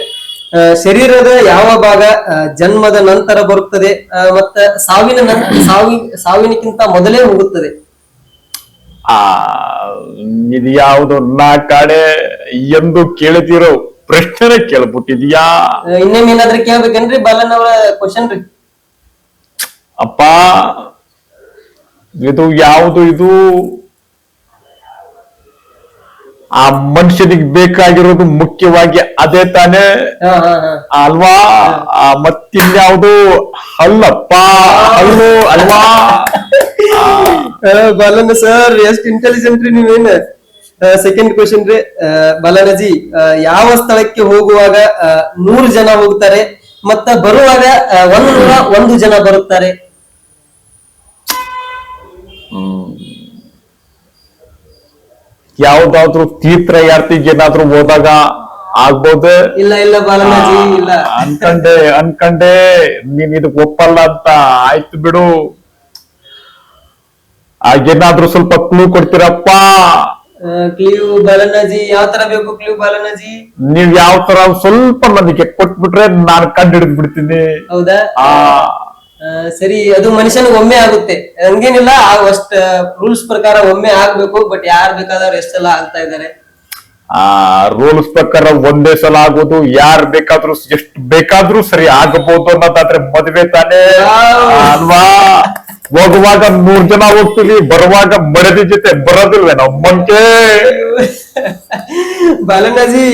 Speaker 2: ಶರೀರದ ಯಾವ ಭಾಗ ಜನ್ಮದ ನಂತರ ಬರುತ್ತದೆ ಮತ್ತ ಸಾವಿನಕ್ಕಿಂತ ಮೊದಲೇ ಹೋಗುತ್ತದೆ?
Speaker 1: ಇದು ಯಾವುದು ನಾ ಕಾಡೆ ಎಂದು ಕೇಳ್ತಿರೋ ಪ್ರಶ್ನೆ ಕೇಳ್ಬಿಟ್ಟಿದ್ಯಾ?
Speaker 2: ಇನ್ನೇನಾದ್ರೂ ಕೇಳ್ಬೇಕೇನ್ರಿ ಬಾಲನ್ ಅವರ ಕ್ವಶನ್ ರೀ?
Speaker 1: ಅಪ್ಪ, ಇದು ಯಾವುದು? ಇದು ಆ ಮನುಷ್ಯನಿಗೆ ಬೇಕಾಗಿರೋದು ಮುಖ್ಯವಾಗಿ ಅದೇ ತಾನೇ ಅಲ್ವಾ? ಮತ್ತಿನ್ಯಾವುದು? ಅಲ್ಲಪ್ಪ, ಹಲ್ಲು ಅಲ್ವಾ?
Speaker 2: ಬಾಲಣ್ಣ ಸರ್, ಎಷ್ಟು ಇಂಟೆಲಿಜೆಂಟ್ ರೀ ನೀವೇನು. ಸೆಕೆಂಡ್ ಕ್ವೆಶ್ಚನ್ ರೀ, ಬಾಲಣ್ಣಜಿ, ಯಾವ ಸ್ಥಳಕ್ಕೆ ಹೋಗುವಾಗ 100 ಜನ ಹೋಗ್ತಾರೆ ಮತ್ತ ಬರುವಾಗ 101 ಜನ ಬರುತ್ತಾರೆ?
Speaker 1: ಯಾವ್ದಾದ್ರು ತೀರ್ಥಯಾತ್ರೆಗೆ ಏನಾದ್ರು ಹೋದಾಗ ಆಗ್ಬೋದು?
Speaker 2: ಇಲ್ಲ ಬಾಲಣ್ಣಜಿ, ಇಲ್ಲ.
Speaker 1: ಅನ್ಕಂಡೆ ನೀನ್ ಇದಕ್ ಒಪ್ಪಲ್ಲ ಅಂತ. ಆಯ್ತು ಬಿಡು, ಆಗೇನಾದ್ರೂ ಸ್ವಲ್ಪ ಕ್ಲೂ ಕೊಡ್ತೀರಪ್ಪ?
Speaker 2: ಕ್ಲೂ ಬಾಲಣ್ಣಜಿ, ಯಾವ ತರ ಬೇಕು ಕ್ಲೂ ಬಾಲಣ್ಣಜಿ?
Speaker 1: ನೀವ್ ಯಾವ ತರ ಸ್ವಲ್ಪ ನನಗೆ ಕೊಟ್ಬಿಟ್ರೆ ನಾನು ಕಂಡು ಹಿಡಿದ್ ಬಿಡ್ತೀನಿ.
Speaker 2: ಹೌದಾ? ಸರಿ, ಅದು ಮನುಷ್ಯನಿಗೆ ಒಮ್ಮೆ ಆಗುತ್ತೆ, ಹಂಗೇನಿಲ್ಲ. ಅಷ್ಟ ರೂಲ್ಸ್ ಪ್ರಕಾರ ಒಮ್ಮೆ ಆಗ್ಬೇಕು. ಬಟ್ ಯಾರು ಬೇಕಾದವ್ರು ಎಷ್ಟೆಲ್ಲ ಆಗ್ತಾ ಇದಾರೆ?
Speaker 1: ರೂಲ್ಸ್ ಪ್ರಕಾರ ಒಂದೇ ಸಲ ಆಗೋದು, ಯಾರು ಬೇಕಾದ್ರೂ ಎಷ್ಟು ಬೇಕಾದ್ರೂ ಸರಿ ಆಗಬಹುದು ಅನ್ನೋದಾದ್ರೆ ಮದ್ವೆ ತಾನೇ ಅಲ್ವಾ? ಹೋಗುವಾಗ 100 ಜನ ಹೋಗ್ತೀವಿ, ಬರುವಾಗ ಮಡದಿ ಜೊತೆ ಬರೋದಿಲ್ವೇ ನಮ್ಮಂತೆ?
Speaker 2: ಬಾಲಣ್ಣಜಿ,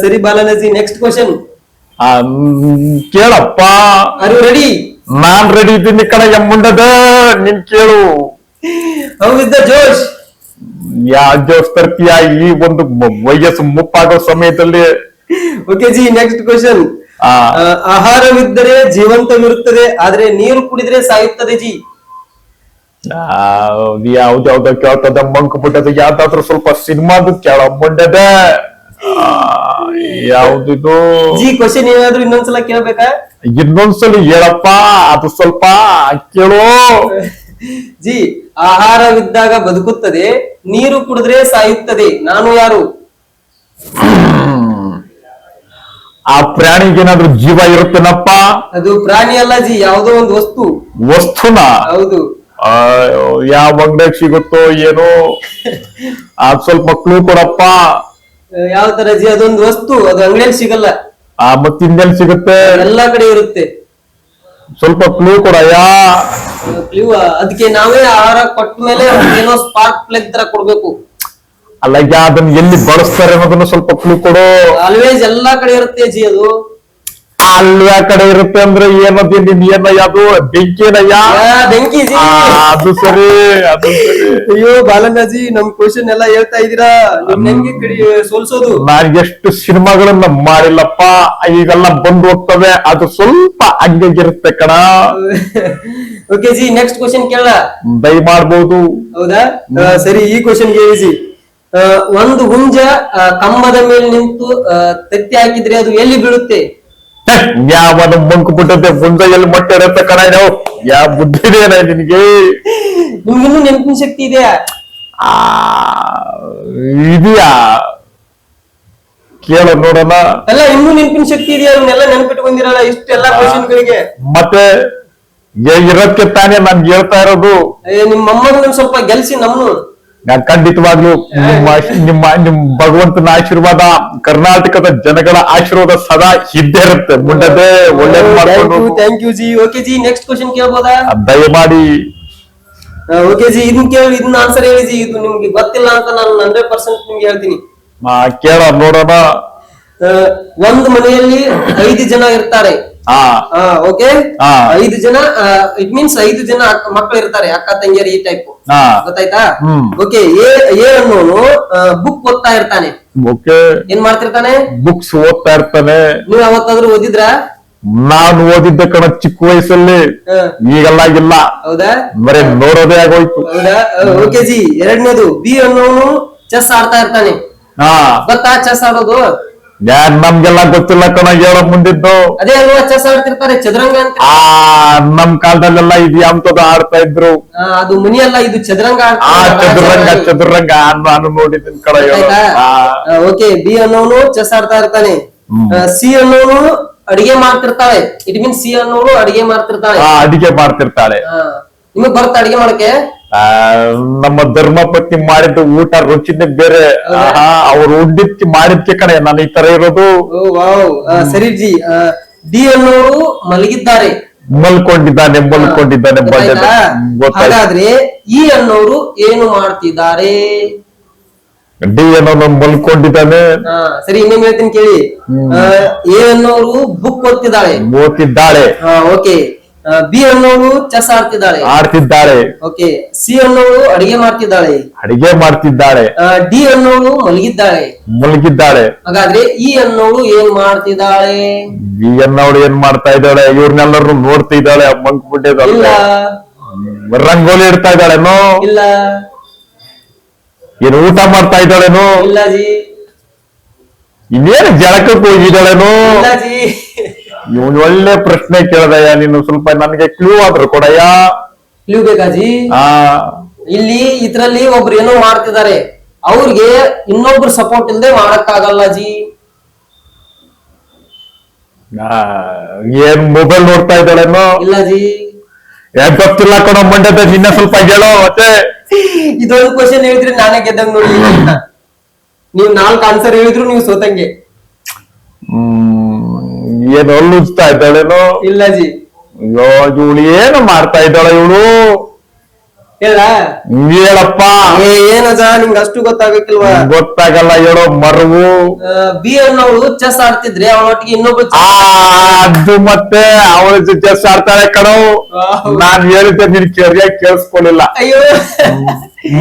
Speaker 2: ಸರಿ ಬಾಲಣ್ಣಜಿ, ನೆಕ್ಸ್ಟ್ ಕ್ವಶನ್
Speaker 1: ಕೇಳಪ್ಪ.
Speaker 2: Are you ready?
Speaker 1: ನಾನ್ ರೆಡಿ ಇದ್ದೀನಿ ಕಣ ಮುಂಡದ, ನೀನ್ ಕೇಳು.
Speaker 2: How is the josh?
Speaker 1: ಯಾವ ಜೋಶ್ ತರ್ತೀಯ ಈ ಒಂದು ವಯಸ್ಸು ಮುಪ್ಪಾಗೋ ಸಮಯದಲ್ಲಿ?
Speaker 2: Okay ji, next question. ಆಹಾರವಿದ್ದರೆ ಜೀವಂತವಿರುತ್ತದೆ, ಆದ್ರೆ ನೀರು ಕುಡಿದ್ರೆ ಸಾಯುತ್ತದೆ ಜಿ.
Speaker 1: ಯಾವ್ದಾವ್ದ ಕೇಳ್ತದ ಮಂಕ್ ಬಿಟ್ಟದ, ಯಾವ್ದಾದ್ರು ಸ್ವಲ್ಪ ಸಿನಿಮಾದು ಕೇಳ ಮುಂಡದ. ಯಾವ್ದಿದು
Speaker 2: ಜಿ? ಕ್ವಶನ್ ಏನಾದ್ರು ಇನ್ನೊಂದ್ಸಲ ಕೇಳ್ಬೇಕಾ?
Speaker 1: ಇನ್ನೊಂದ್ಸಲ ಹೇಳಪ್ಪ, ಅದು ಸ್ವಲ್ಪ ಕೇಳು.
Speaker 2: ಜಿ, ಆಹಾರವಿದ್ದಾಗ ಬದುಕುತ್ತದೆ, ನೀರು ಕುಡಿದ್ರೆ ಸಾಯುತ್ತದೆ, ನಾನು ಯಾರು?
Speaker 1: ಆ ಪ್ರಾಣಿಗೆ ಏನಾದ್ರು ಜೀವ ಇರುತ್ತೇನಪ್ಪ?
Speaker 2: ಅದು ಪ್ರಾಣಿ ಅಲ್ಲ ಜಿ, ಯಾವ್ದೋ ಒಂದು ವಸ್ತು.
Speaker 1: ವಸ್ತುನ?
Speaker 2: ಹೌದು.
Speaker 1: ಯಾವ ಅಂಗಡಿಯಾಗ ಸಿಗುತ್ತೋ ಏನೋ, ಅದ್ ಸ್ವಲ್ಪ ಕ್ಲೂ ಕೊಡಪ್ಪ.
Speaker 2: ಯಾವ ತರ ಜಿ? ಅದೊಂದು ವಸ್ತು, ಅದು ಅಂಗಡಿಯಲ್ಲಿ ಸಿಗಲ್ಲ.
Speaker 1: ಮತ್ತಿಂದೆಲ್ಲಿ ಸಿಗುತ್ತೆ?
Speaker 2: ಎಲ್ಲಾ ಕಡೆ ಇರುತ್ತೆ.
Speaker 1: ಸ್ವಲ್ಪ ಕ್ಲೂ ಕೊಡಯ್ಯ.
Speaker 2: ಕ್ಲೂ ಅದಕ್ಕೆ ನಾವೇ ಆಹಾರ ಕೊಟ್ಟ ಮೇಲೆ ಏನೋ ಸ್ಪಾರ್ಕ್ ಪ್ಲಗ್ ತರ ಕೊಡ್ಬೇಕು.
Speaker 1: ಅಲ್ಲಯ್ಯ ಅದನ್ನ ಎಲ್ಲಿ ಬಳಸ್ತಾರೆ ಅನ್ನೋದನ್ನ ಸ್ವಲ್ಪ ಕ್ಲೂ ಕೊಡು.
Speaker 2: ಆಲ್ವೇಸ್ ಎಲ್ಲಾ ಕಡೆ ಇರುತ್ತೆ ಜಿ ಅದು.
Speaker 1: ಅಲ್ವ ಕಡೆ ಇರುತ್ತೆ ಅಂದ್ರೆ ಏನದು ನಿನ್ ಏನಯ್ಯ ಅದು ಬೆಂಕಿನಯ್ಯ.
Speaker 2: ಬೆಂಕಿ ಜಿ.
Speaker 1: ಅದು ಸರಿ ಅದು ಸರಿ.
Speaker 2: ಅಯ್ಯೋ ಬಾಲಣ್ಣಜಿ ನಮ್ ಕ್ವಶನ್ ಎಲ್ಲ ಹೇಳ್ತಾ ಇದೀರಾ, ನಿಮ್ಗೆ ಕಡೆ ಸೋಲ್ಸೋದು.
Speaker 1: ನಾನ್ ಎಷ್ಟು ಸಿನಿಮಾಗಳನ್ನ ಮಾಡಿಲ್ಲಪ್ಪ, ಈಗೆಲ್ಲ ಬಂದು ಹೋಗ್ತವೆ, ಅದು ಸ್ವಲ್ಪ ಹಂಗಿರುತ್ತೆ ಕಣ.
Speaker 2: ಓಕೆ ಜಿ ನೆಕ್ಸ್ಟ್ ಕ್ವಶನ್ ಕೇಳ.
Speaker 1: ದಯ ಮಾಡ್ಬೋದು.
Speaker 2: ಹೌದಾ ಸರಿ, ಈ ಕ್ವಶನ್ ಕೇಳಿ ಜಿ. ಒಂದು ಹುಂಜ ಕಂಬದ ಮೇಲೆ ನಿಂತು ತತ್ತಿ ಹಾಕಿದ್ರೆ ಅದು ಎಲ್ಲಿ ಬೀಳುತ್ತೆ?
Speaker 1: ಯಾವನ ಬಂಕು ಬಿಟ್ಟತೆ ಮುಂದೆ ಎಲ್ಲಿ ಮೊಟ್ಟೆ ಇರುತ್ತೆ ಕಣ. ನಾವು ಯಾವ ಬುದ್ಧಿ ಇದೆಯಾ ನಿನ್ಗೆ?
Speaker 2: ನಿಮ್ಗಿನ್ನೂ ನೆನಪಿನ ಶಕ್ತಿ ಇದೆಯಾ?
Speaker 1: ಇದೆಯಾ ಕೇಳ ನೋಡೋಣ.
Speaker 2: ಅಲ್ಲ ಇನ್ನೂ ನೆನಪಿನ ಶಕ್ತಿ ಇದೆಯಾ? ಇವನ್ನೆಲ್ಲ ನೆನಪಿಟ್ಕೊಂಡಿರಲ್ಲ ಇಷ್ಟೆಲ್ಲಾ ಕ್ವಶನ್ ಗಳಿಗೆ.
Speaker 1: ಮತ್ತೆ ಇರೋದಕ್ಕೆ ತಾನೇ ನಾನ್ ಹೇಳ್ತಾ ಇರೋದು.
Speaker 2: ನಿಮ್ಮ ಮೊಮ್ಮಗನ ಸ್ವಲ್ಪ ಗೆಲ್ಸಿ ನಮ್ನು.
Speaker 1: ನಾನ್ ಖಂಡಿತವಾಗ್ಲು ನಿಮ್ ಭಗವಂತನ ಆಶೀರ್ವಾದ, ಕರ್ನಾಟಕದ ಜನಗಳ ಆಶೀರ್ವಾದ ಸದಾ ಇದ್ದೇ ಇರುತ್ತೆ. ಮುಂಡದೆ ಒಳ್ಳೇದ್ ಮಾಡ್ಕೊಂಡು.
Speaker 2: Thank you ji. Okay ji next question ಕೇಳ್ಬೋದಾ?
Speaker 1: ದಯಮಾಡಿ.
Speaker 2: ಓಕೆ ಜಿ ಇದನ್ನ ಕೇಳಿ, ಇದನ್ನ ಆನ್ಸರ್ ಹೇಳಿ ಜಿ. ಇದು ನಿಮ್ಗೆ ಗೊತ್ತಿಲ್ಲ ಅಂತ ನಾನು 100% ನಿಮ್ಗೆ ಹೇಳ್ತೀನಿ.
Speaker 1: ಕೇಳ ನೋಡೋಣ.
Speaker 2: ಒಂದು ಮನೆಯಲ್ಲಿ 5 ಜನ ಇರ್ತಾರೆ. ಓಕೆ, 5 ಜನ ಇಟ್ ಮೀನ್ಸ್ 5 ಜನ ಮಕ್ಕಳು ಇರ್ತಾರೆ, ಅಕ್ಕ ತಂಗಿಯರು ಈ ಟೈಪ್. ಗೊತ್ತಾಯ್ತಾ? ಓಕೆ, ಎ ಅನ್ನೋನು ಬುಕ್ ಓದ್ತಾ ಇರ್ತಾನೆ.
Speaker 1: ಓಕೆ,
Speaker 2: ಏನ್ ಮಾಡ್ತಿರ್ತಾನೆ?
Speaker 1: ಬುಕ್ಸ್ ಓದ್ತಾ ಇರ್ತಾನೆ.
Speaker 2: ನೀವ್ ಯಾವತ್ತಾದ್ರೂ ಓದಿದ್ರ?
Speaker 1: ನಾನು ಓದಿದ್ದ ಕಣ ಚಿಕ್ಕ ವಯಸ್ಸಲ್ಲಿ, ಈಗೆಲ್ಲ ಇಲ್ಲ.
Speaker 2: ಹೌದಾ?
Speaker 1: ಬರೀ ನೋಡೋದೇ ಆಗೋಯ್ತು.
Speaker 2: ಹೌದಾ? ಓಕೆ ಜಿ ಎರಡನೇದು ಬಿ ಅನ್ನೋನು ಚೆಸ್ ಆಡ್ತಾ ಇರ್ತಾನೆ. ಗೊತ್ತಾ ಚೆಸ್ ಆಡೋದು?
Speaker 1: ನಮ್ಗೆಲ್ಲ ಗೊತ್ತಿಲ್ಲ ಕಣ, ಹೇಳೋ ಮುಂದಿದ್ದು.
Speaker 2: ಅದೇ ಅಲ್ವಾ ಚೆಸ್ ಆಡ್ತಿರ್ತಾರೆ, ಚದುರಂಗ ಅಂತ.
Speaker 1: ನಮ್ ಕಾಲದಲ್ಲೆಲ್ಲ ಇದು ಯಾವ್ದು ಆಡ್ತಾ ಇದ್ರು.
Speaker 2: ಅದು ಮುನಿ ಅಲ್ಲ, ಇದು ಚದುರಂಗ.
Speaker 1: ಚದುರಂಗ ನಾನು ನೋಡಿದ್ದೀನಿ ಕಣ.
Speaker 2: ಓಕೆ, ಬಿ ಅನ್ನೋನು ಚೆಸ್ ಆಡ್ತಾ ಇರ್ತಾನೆ. ಸಿ ಅನ್ನೋನು ಅಡಿಗೆ ಮಾಡ್ತಿರ್ತಾಳೆ. ಇಟ್ ಮೀನ್ಸ್ ಸಿ ಅನ್ನೋನು ಅಡಿಗೆ ಮಾಡ್ತಿರ್ತಾಳೆ.
Speaker 1: ಅಡಿಗೆ ಮಾಡ್ತಿರ್ತಾಳೆ.
Speaker 2: ನಿಮಗ್ ಬರುತ್ತೆ ಅಡಿಗೆ ಮಾಡಕ್ಕೆ?
Speaker 1: ನಮ್ಮ ಧರ್ಮಪತ್ನಿ ಮಾಡಿದ್ದು ಊಟ ರುಚಿನೇ ಬೇರೆ. ಅವ್ರು ಉಂಡಿದ್ಕೆ ಮಾಡಿದ್ಕೆ ಕಣೆ ನಾನು ಈ ತರ ಇರೋದು.
Speaker 2: ಸರಿ ಜಿ. ಡಿ ಅನ್ನೋರು ಮಲಗಿದ್ದಾರೆ.
Speaker 1: ಮಲ್ಕೊಂಡಿದ್ದಾನೆ.
Speaker 2: ಹಾಗಾದ್ರೆ ಇ ಅನ್ನೋರು ಏನು ಮಾಡ್ತಿದ್ದಾರೆ?
Speaker 1: ಡಿ ಅನ್ನೋನು ಮಲ್ಕೊಂಡಿದ್ದಾನೆ.
Speaker 2: ಸರಿ, ಇನ್ನೇನ್ ಹೇಳ್ತೀನಿ ಕೇಳಿ. ಎ ಅನ್ನೋರು ಬುಕ್ ಓದ್ತಿದ್ದಾಳೆ. ಓಕೆ, ಬಿ ಅನ್ನೋಳು ಚೆಸ್ ಆಡ್ತಿದ್ದಾಳೆ. ಓಕೆ, ಸಿ ಅನ್ನೋಳು ಅಡಿಗೆ ಮಾಡ್ತಿದ್ದಾಳೆ. ಡಿ ಅನ್ನೋಳು ಮಲಗಿದ್ದಾಳೆ. ಹಾಗಾದ್ರೆ ಇ ಅನ್ನೋಳು ಏನ್ ಮಾಡ್ತಿದ್ದಾಳೆ?
Speaker 1: ಬಿ ಅನ್ನೋಳು ಏನ್ ಮಾಡ್ತಾ ಇದ್ದಾಳೆ? ಇವ್ರನ್ನೆಲ್ಲರೂ ನೋಡ್ತಿದ್ದಾಳೆ. ಮಂಕ್ಬಿಟ್ಟಿದ್ದಾಳೆ. ರಂಗೋಲಿ ಇಡ್ತಾ ಇದ್ದಾಳೇನೋ?
Speaker 2: ಇಲ್ಲ.
Speaker 1: ಏನು ಊಟ ಮಾಡ್ತಾ ಇದ್ದಾಳೇನೋ?
Speaker 2: ಇಲ್ಲ ಜಿ.
Speaker 1: ಇನ್ನೇನು ಜಳಕಕ್ಕೆ ಹೋಗಿದ್ದಾಳೇನೋ?
Speaker 2: ಇಲ್ಲ ಜಿ.
Speaker 1: ಇವನು ಒಳ್ಳೆ ಪ್ರಶ್ನೆ ಕೇಳ್ದಯ್ಯ ನೀನು. ಸ್ವಲ್ಪ ನನಗೆ ಕ್ಲೂ ಆದ್ರೂ ಕೊಡಯ್ಯ.
Speaker 2: ಕ್ಲೂ ಬೇಕಾ ಜಿ? ಇಲ್ಲಿ ಇದ್ರಲ್ಲಿ ಒಬ್ರು ಏನೋ ಮಾಡ್ತಿದ್ದಾರೆ, ಅವ್ರಿಗೆ ಇನ್ನೊಬ್ರು ಸಪೋರ್ಟ್ ಇಲ್ಲದೆ ಮಾಡಕ್ಕಾಗಲ್ಲ ಜಿ.
Speaker 1: ಏನ್ ಮೊಬೈಲ್ ನೋಡ್ತಾ ಇದ್ದಾಳೇನೋ?
Speaker 2: ಇಲ್ಲ ಜಿ.
Speaker 1: ಗೊತ್ತಿಲ್ಲ ಕಣ ಮಂಡ್ಯದ. ನಿನ್ನ ಸ್ವಲ್ಪ ಹೇಳೋ. ಮತ್ತೆ
Speaker 2: ಇದೊಂದು ಕ್ವಶನ್ ಹೇಳಿದ್ರೆ ನಾನೇ ಗೆದ್ದಂಗ್ ನೋಡಿ. ನೀವು 4 ಆನ್ಸರ್ ಹೇಳಿದ್ರು ನೀವು ಸೋತಂಗೆ.
Speaker 1: ಏನು ಅಲ್ಲುಚ್ತಾ ಇದ್ದಾಳೇನೋ?
Speaker 2: ಇಲ್ಲ ಜಿ.
Speaker 1: ಅಯ್ಯೋ, ಇವಳು ಏನು ಮಾಡ್ತಾ ಇದ್ದಾಳ ಇವಳು? ಹೇಳಪ್ಪ.
Speaker 2: ಏನಜ ನಿಮ್ಗೆ ಅಷ್ಟು ಗೊತ್ತಾಗಕ್ಕಿಲ್ವಾ?
Speaker 1: ಗೊತ್ತಾಗಲ್ಲ, ಹೇಳೋ ಮರವು.
Speaker 2: ಬಿ ಅನ್ನೋಳು ಚೆಸ್ ಆಡ್ತಿದ್ರೆ ಅವಳೊಟ್ಟಿಗೆ ಇನ್ನೊಬ್ಳು.
Speaker 1: ಅದು ಮತ್ತೆ ಅವಳು ಚೆಸ್ ಆಡ್ತಾಳೆ ಕಣೋ. ನಾನ್ ಹೇಳಿದ್ದೆ ನಿನ್ ಸರಿಯಾಗಿ ಕೇಳಿಸ್ಕೊಳ್ಳಿಲ್ಲ.
Speaker 2: ಅಯ್ಯೋ,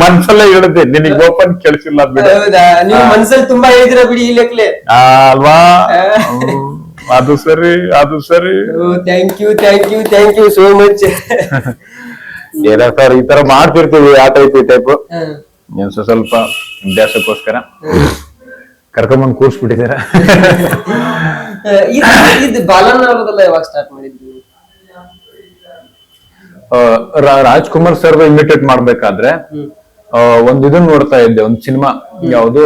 Speaker 1: ಮನ್ಸಲ್ಲೇ ಹೇಳಿದ್ದೆ, ನಿನಗೆ ಓಪನ್ ಕೇಳಿಸಿಲ್ಲ.
Speaker 2: ಹೌದಾ? ನೀವು ಮನ್ಸಲ್ಲಿ ತುಂಬಾ ಹೇಳಿದಿರ ಬಿಡಿ ಈ ಲೆಕ್ಕಲೆ
Speaker 1: ಅಲ್ವಾ? ಅದು ಸರಿ.
Speaker 2: Thank you so much.
Speaker 1: ಏನ ಸರ್, ಈ ತರ ಮಾಡ್ತಿರ್ತೀವಿ ಆ ಟೈಪ್ ಈ ಟೈಪ್. ನೀನ್ ಸ್ವಲ್ಪ ಅಭ್ಯಾಸಕ್ಕೋಸ್ಕರ ಕರ್ಕೊಂಬಂದ್ ಕೂರ್ಸ್ಬಿಟ್ಟಿದ್ದೀರ.
Speaker 2: ಇದು ಬಾಲನ್ ಅವ್ರದೆಲ್ಲ ಯಾವಾಗ ಸ್ಟಾರ್ಟ್ ಮಾಡಿದ್ವಿ?
Speaker 1: ರಾಜ್ಕುಮಾರ್ ಸರ್ ಇಮಿಟೇಟ್ ಮಾಡ್ಬೇಕಾದ್ರೆ ಒಂದ್ ಇದನ್ನ ನೋಡ್ತಾ ಇದ್ದೆ, ಒಂದ್ ಸಿನಿಮಾ. ಯಾವುದು?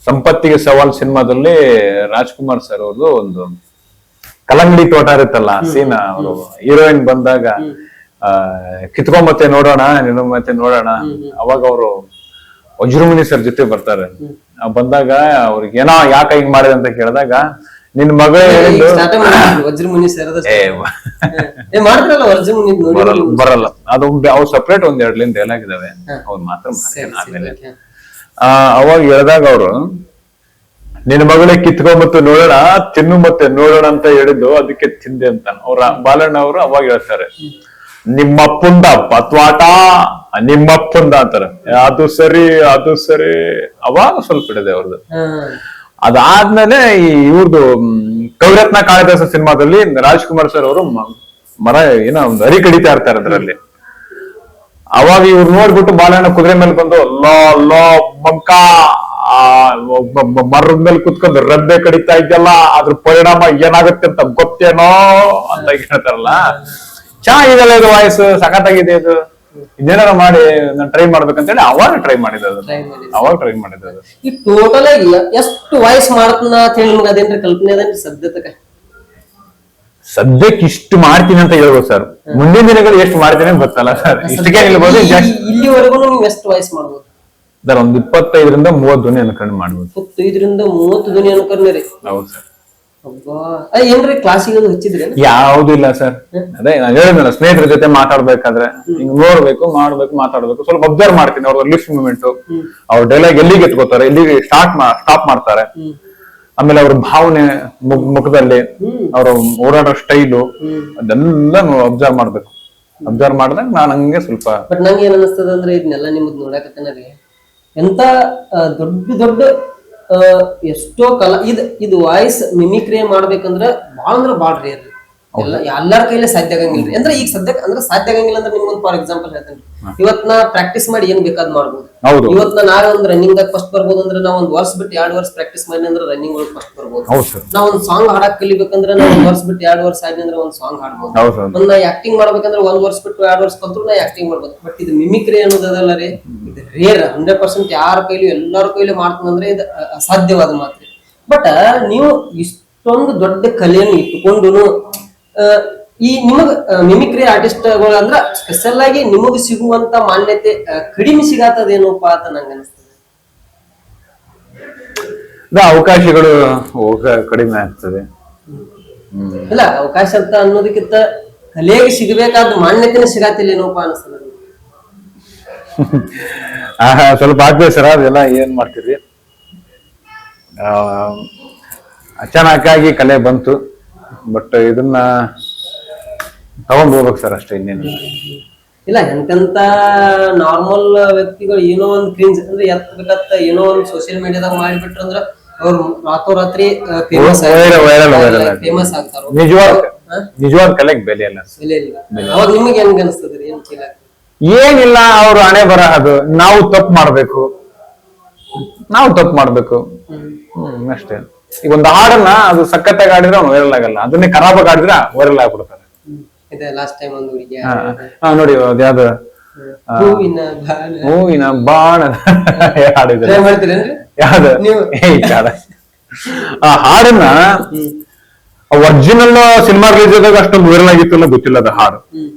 Speaker 1: ಸಂಪತ್ತಿಗೆ ಸವಾಲ್ ಸಿನಿಮಾದಲ್ಲಿ ರಾಜ್ಕುಮಾರ್ ಸರ್ ಅವ್ರದ್ದು ಒಂದು ಕಲ್ಲಂಗಡಿ ತೋಟ ಇರುತ್ತಲ್ಲ ಸೀನ್. ಅವರು ಹೀರೋಯಿನ್ ಬಂದಾಗ ಕಿತ್ಕೊಂಬತ್ತೆ ನೋಡೋಣ ಅವಾಗ ಅವರು ವಜ್ರಮುನಿ ಸರ್ ಜೊತೆ ಬರ್ತಾರೆ. ಬಂದಾಗ ಅವ್ರಿಗೆ ಏನೋ ಯಾಕೆ ಹಿಂಗ್ ಮಾಡಿದೆ ಅಂತ ಕೇಳಿದಾಗ, ನಿನ್ ಮಗ ಹೇಳಿದ್ದು
Speaker 2: ಸ್ಟಾರ್ಟ್ ಮಾಡಿ ವಜ್ರ ಮುನಿ ಸೇರದ ಮಾಡ್ತಾರಲ್ಲ ವಜ್ರ ಮುನಿ ನೋಡಿ
Speaker 1: ಬರಲ್ಲ. ಅದು ಅವು ಸಪ್ರೇಟ್ ಒಂದ್ 2 ಲೈನ್ ಡೈಲಾಗ್ ಇದಾವೆ, ಅವ್ರು ಮಾತ್ರ ಮಾಡ್ತೇನೆ ಆಮೇಲೆ. ಅವಾಗ ಹೇಳ್ದಾಗ ಅವರು ನಿನ್ ಮಗಳೇ ಕಿತ್ಕೊಂಬತ್ತು ನೋಡೋಣ, ತಿನ್ನು ಮತ್ತೆ ನೋಡೋಣ ಅಂತ ಹೇಳಿದ್ದು, ಅದಕ್ಕೆ ತಿಂದೆ ಅಂತ ಅವ್ರ ಬಾಲಣ್ಣ ಅವರು ಅವಾಗ ಹೇಳ್ತಾರೆ. ನಿಮ್ಮಪ್ಪಂದ ಪತ್ವಾಟ, ನಿಮ್ಮಪ್ಪಂದ ಅಂತಾರೆ. ಅದು ಸರಿ ಅದು ಸರಿ. ಅವಾಗ ಸ್ವಲ್ಪ ಹಿಡಿದೆ ಅವ್ರದ್ದು. ಅದಾದ್ಮೇಲೆ ಈ ಇವ್ರದ್ದು ಕವಿರತ್ನ ಕಾಳಿದಾಸ ಸಿನಿಮಾದಲ್ಲಿ ರಾಜ್ಕುಮಾರ್ ಸರ್ ಅವರು ಮರ ಏನೋ ಒಂದು ಅರಿ ಕಡಿತಾ ಇರ್ತಾರೆ ಅದ್ರಲ್ಲಿ. ಅವಾಗ ಇವ್ರು ನೋಡ್ಬಿಟ್ಟು ಬಾಲಣ್ಣ ಕುದುರೆ ಮೇಲೆ ಬಂದು ಲೋ ಮಂಕ ಮರದ ಮೇಲೆ ಕುತ್ಕೊಂಡು ರಬ್ಬೆ ಕಡಿತಾ ಇದ್ದಲ್ಲ, ಅದ್ರ ಪರಿಣಾಮ ಏನಾಗುತ್ತೆ ಅಂತ ಗೊತ್ತೇನೋ ಅಂತ ಹೇಳ್ತಾರಲ್ಲ. ಚೆನ್ನಾಗಿದೆಲ್ಲ ಇದು ವಾಯ್ಸ್, ಸಖತ್ತಾಗಿದೆ ಇದು, ಇದೇನಾರ ಮಾಡಿ ನಾನು ಟ್ರೈ ಮಾಡ್ಬೇಕಂತ ಹೇಳಿ ಅವಾಗ ಟ್ರೈ ಮಾಡಿದ್ದು.
Speaker 2: ಈ ಟೋಟಲ್ ಆಗಿ ಎಷ್ಟು ವಾಯ್ಸ್ ಮಾಡ್ತಾನ ಅಂತ ಹೇಳಿ ನಿಮ್ಗೆ ಅದೇನ್ರಿ ಕಲ್ಪನೆ ಅದೇನ್ರಿ
Speaker 1: ಸದ್ಯಕ್ಕೆ ಇಷ್ಟು ಮಾಡ್ತೀನಿ ಅಂತ ಹೇಳ್ಬೋದು ಸರ್. ಮುಂದಿನ ದಿನಗಳು ಎಷ್ಟು ಮಾಡ್ತೀನಿ ಅಂತ ಗೊತ್ತಲ್ಲ ಸರ್. ಇಷ್ಟಕ್ಕೆ ನಿಲ್ಬೋದು.
Speaker 2: ಇಲ್ಲಿವರೆಗೂ ನೀವು ಎಷ್ಟು ವಾಯ್ಸ್ ಮಾಡ್ಬೋದು
Speaker 1: ಸರ್? ಒಂದು 25ರಿಂದ 30 ಧ್ವನಿ ಅನ್ಕೊಂಡು ಮಾಡ್ಬೋದು.
Speaker 2: 25ರಿಂದ 30 ಧ್ವನಿ ಅನ್ಕೊಂಡ್ರಿ?
Speaker 1: ಹೌದು ಸರ್.
Speaker 2: ಏನ್ರಿ ಕ್ಲಾಸಿಗೆ ಹಚ್ಚಿದ್ರಿ?
Speaker 1: ಯಾವ್ದು ಇಲ್ಲ ಸರ್. ಅದೇ ನಾನು ಹೇಳಿದ್ನಲ್ಲ, ಸ್ನೇಹಿತರ ಜೊತೆ ಮಾತಾಡ್ಬೇಕಾದ್ರೆ ಹಿಂಗ್ ನೋಡ್ಬೇಕು, ಮಾಡ್ಬೇಕು, ಮಾತಾಡ್ಬೇಕು, ಸ್ವಲ್ಪ ಅಬ್ಸರ್ವ್ ಮಾಡ್ತೀನಿ ಅವ್ರ ಲಿಫ್ಟ್ ಮೂವ್ಮೆಂಟ್, ಅವ್ರ ಡೈಲಾಗ್ ಎಲ್ಲಿಗೆ ಎತ್ಕೋತಾರೆ, ಎಲ್ಲಿಗೆ ಸ್ಟಾಪ್ ಮಾಡ್ತಾರೆ, ಆಮೇಲೆ ಅವ್ರ ಭಾವನೆ ಮುಖದಲ್ಲಿ, ಅವ್ರ ಓಡಾಡೋ ಸ್ಟೈಲು, ಅದೆಲ್ಲ ಅಬ್ಸರ್ವ್ ಮಾಡ್ಬೇಕು. ಅಬ್ಸರ್ವ್ ಮಾಡಿದಾಗ ನಾನು ಹಂಗೆ ಸ್ವಲ್ಪ.
Speaker 2: ಬಟ್ ನಂಗೆ ಏನ್ ಅನಿಸ್ತದ ಅಂದ್ರೆ ಇದನ್ನೆಲ್ಲ ನಿಮ್ದು ನೋಡಕತ್ತೇನರಿ ಎಂತ ದೊಡ್ಡ ಎಷ್ಟೋ ಇದು ವಾಯ್ಸ್ ಮಿಮಿಕ್ರಿ ಮಾಡ್ಬೇಕಂದ್ರ ಬಾಳ ರೇರ್. ಎಲ್ಲಾರ ಕೈಲಿ ಸಾಧ್ಯ ಆಗಂಗಿಲ್ರಿ. ಅಂದ್ರೆ ಈಗ ಸದ್ಯಕ್ಕೆ ಅಂದ್ರೆ ಸಾಧ್ಯ ಆಗಂಗಿಲ್ಲ ಅಂದ್ರೆ ನಿಮ್ಗೊಂದು ಫಾರ್ ಎಕ್ಸಾಂಪಲ್ ಹೇಳ್ತೇನೆ. ಇವತ್ ನಾ ಪ್ರಾಕ್ಟೀಸ್ ಮಾಡಿ ಏನ್ ಬೇಕಾದ್ ಮಾಡ್ಬೋದು. ಇವತ್ ನಾವೇ ಒಂದ್ ರನ್ನಿಂಗ್ ದಾಗ ಫಸ್ಟ್ ಬರ್ಬೋದು ಅಂದ್ರೆ ನಾವ್ ಒಂದ್ ವರ್ಷ ಬಿಟ್ಟು 2 ವರ್ಷ ಪ್ರಾಕ್ಟೀಸ್ ಮಾಡಿ ಅಂದ್ರೆ ರನ್ನಿಂಗ್ ಒಳಗೆ ಫಸ್ಟ್ ಬರ್ಬೋದು. ನಾವ್ ಒಂದ್ ಸಾಂಗ್ ಹಾಡಕ್ ಕಲಿಬೇಕಂದ್ರೆ ನಾವ್ 1 ವರ್ಷ ಬಿಟ್ಟು 2 ವರ್ಷ ಆಗಿ ಅಂದ್ರೆ ಒಂದ್ ಸಾಂಗ್ ಹಾಡ್ಬೋದು. ಒಂದ್ ನಾ ಆಕ್ಟಿಂಗ್ ಮಾಡ್ಬೇಕಂದ್ರೆ 1 ವರ್ಷ ಬಿಟ್ಟು 2 ವರ್ಷ ಕಲ್ತ್ರು ನಾ ಆಕ್ಟಿಂಗ್ ಮಾಡ್ಬೋದು. ಬಟ್ ಇದು ಮಿಮಿಕ್ರಿ ಅನ್ನೋದಲ್ಲ ರೀ, ಇದು ರೇರ್. 100% ಯಾರ ಕೈಲಿ ಎಲ್ಲಾರ ಕೈಲಿ ಮಾಡ್ತಾನಂದ್ರೆ ಇದು ಅಸಾಧ್ಯವಾದ ಮಾತ್ರ. ಬಟ್ ನೀವು ಇಷ್ಟೊಂದು ದೊಡ್ಡ ಕಲೆಯನ್ನು ಇಟ್ಟುಕೊಂಡು ಈ ನಿಮಗ್ ಮಿಮಿಕ್ರಿ ಆರ್ಟಿಸ್ಟ್ಗಳು ಅಂದ್ರ ಸ್ಪೆಷಲ್ ಆಗಿ ನಿಮಗ್ ಸಿಗುವಂತ ಮಾನ್ಯತೆ ಕಡಿಮೆ ಸಿಗತ್ತದೇನೋಪ್ಪ ಅಂತ ನಂಗೆ ಅನಿಸ್ತದೆ.
Speaker 1: ಅವಕಾಶಗಳು ಕಡಿಮೆ ಆಗ್ತದೆ.
Speaker 2: ಇಲ್ಲ, ಅವಕಾಶ ಅಂತ ಅನ್ನೋದಕ್ಕಿಂತ ಕಲೆಗೆ ಸಿಗಬೇಕಾದ ಮಾನ್ಯತೆನೇ ಸಿಗತ್ತಿಲ್ಲೇನೋಪ್ಪ ಅನಿಸ್ತದೆ.
Speaker 1: ಸ್ವಲ್ಪ ಆಗ್ತದೆ ಸರ್. ಅದೆಲ್ಲ ಏನ್ ಮಾಡ್ತೀರಿ, ಅಚಾನಕ್ಕಾಗಿ ಕಲೆ ಬಂತು. ಬಟ್ ಇದನ್ನ ತಗೊಂಡ್ ಹೋಗ್ಬೇಕು ಸರ್, ಅಷ್ಟೇ, ಇನ್ನೇನು
Speaker 2: ಇಲ್ಲ. ಎಂತೆಂತ ನಾರ್ಮಲ್ ವ್ಯಕ್ತಿಗಳು ಏನೋ ಒಂದ್ ಕ್ರಿಂಜ್ ಅಂದ್ರೆ ಎತ್ತಬೇಕತ್ತ ಏನೋ ಒಂದ್ ಸೋಶಿಯಲ್ ಮೀಡಿಯಾದಾಗ ಮಾಡಿಬಿಟ್ರ ಅಂದ್ರ ಅವ್ರು ರಾತ್ರೋರಾತ್ರಿ ಫೇಮಸ್ ಆಗ್ತಾರ.
Speaker 1: ನಿಜವಾದ ಕಲೆಗೆ ಬೆಲೆ ಇಲ್ಲ.
Speaker 2: ಅವಾಗ ನಿಮಗೆ ಹೆಂಗ ಅನಿಸ್ತದ್ರಿ? ಏನ್ ಫೀಲ್ ಆಗ್ತದೆ?
Speaker 1: ಏನಿಲ್ಲ, ಅವ್ರು ಹಣೆ ಬರಹದು. ನಾವು ತಪ್ಪು ಮಾಡ್ಬೇಕು ಅಷ್ಟೇ. ಈಗ ಒಂದು ಹಾಡನ್ನ ಅದು ಸಖತ್ತಾಗಿ ಆಡಿದ್ರೆ ಅವ್ನು ವೈರಲ್ ಆಗಲ್ಲ, ಅದನ್ನೇ ಖರಾಬಾಗಿ ಆಡಿದ್ರೆ ವೈರಲ್ ಆಗ್ಬಿಡ್ತಾರೆ. ನೋಡಿ ಅದ್ಯಾವ್ದು ಹೂವಿನ ಬಾಣ ಹಾಡಿದ್ರೆ ಯಾವ್ದು ಆ ಹಾಡನ್ನ ಒರಿಜಿನಲ್ ಸಿನಿಮಾ ರಿಲೀಸ್ ಆದಾಗ ಅಷ್ಟೊಂದು ವೈರಲ್ ಆಗಿತ್ತು ಗೊತ್ತಿಲ್ಲ ಅದು ಹಾಡು.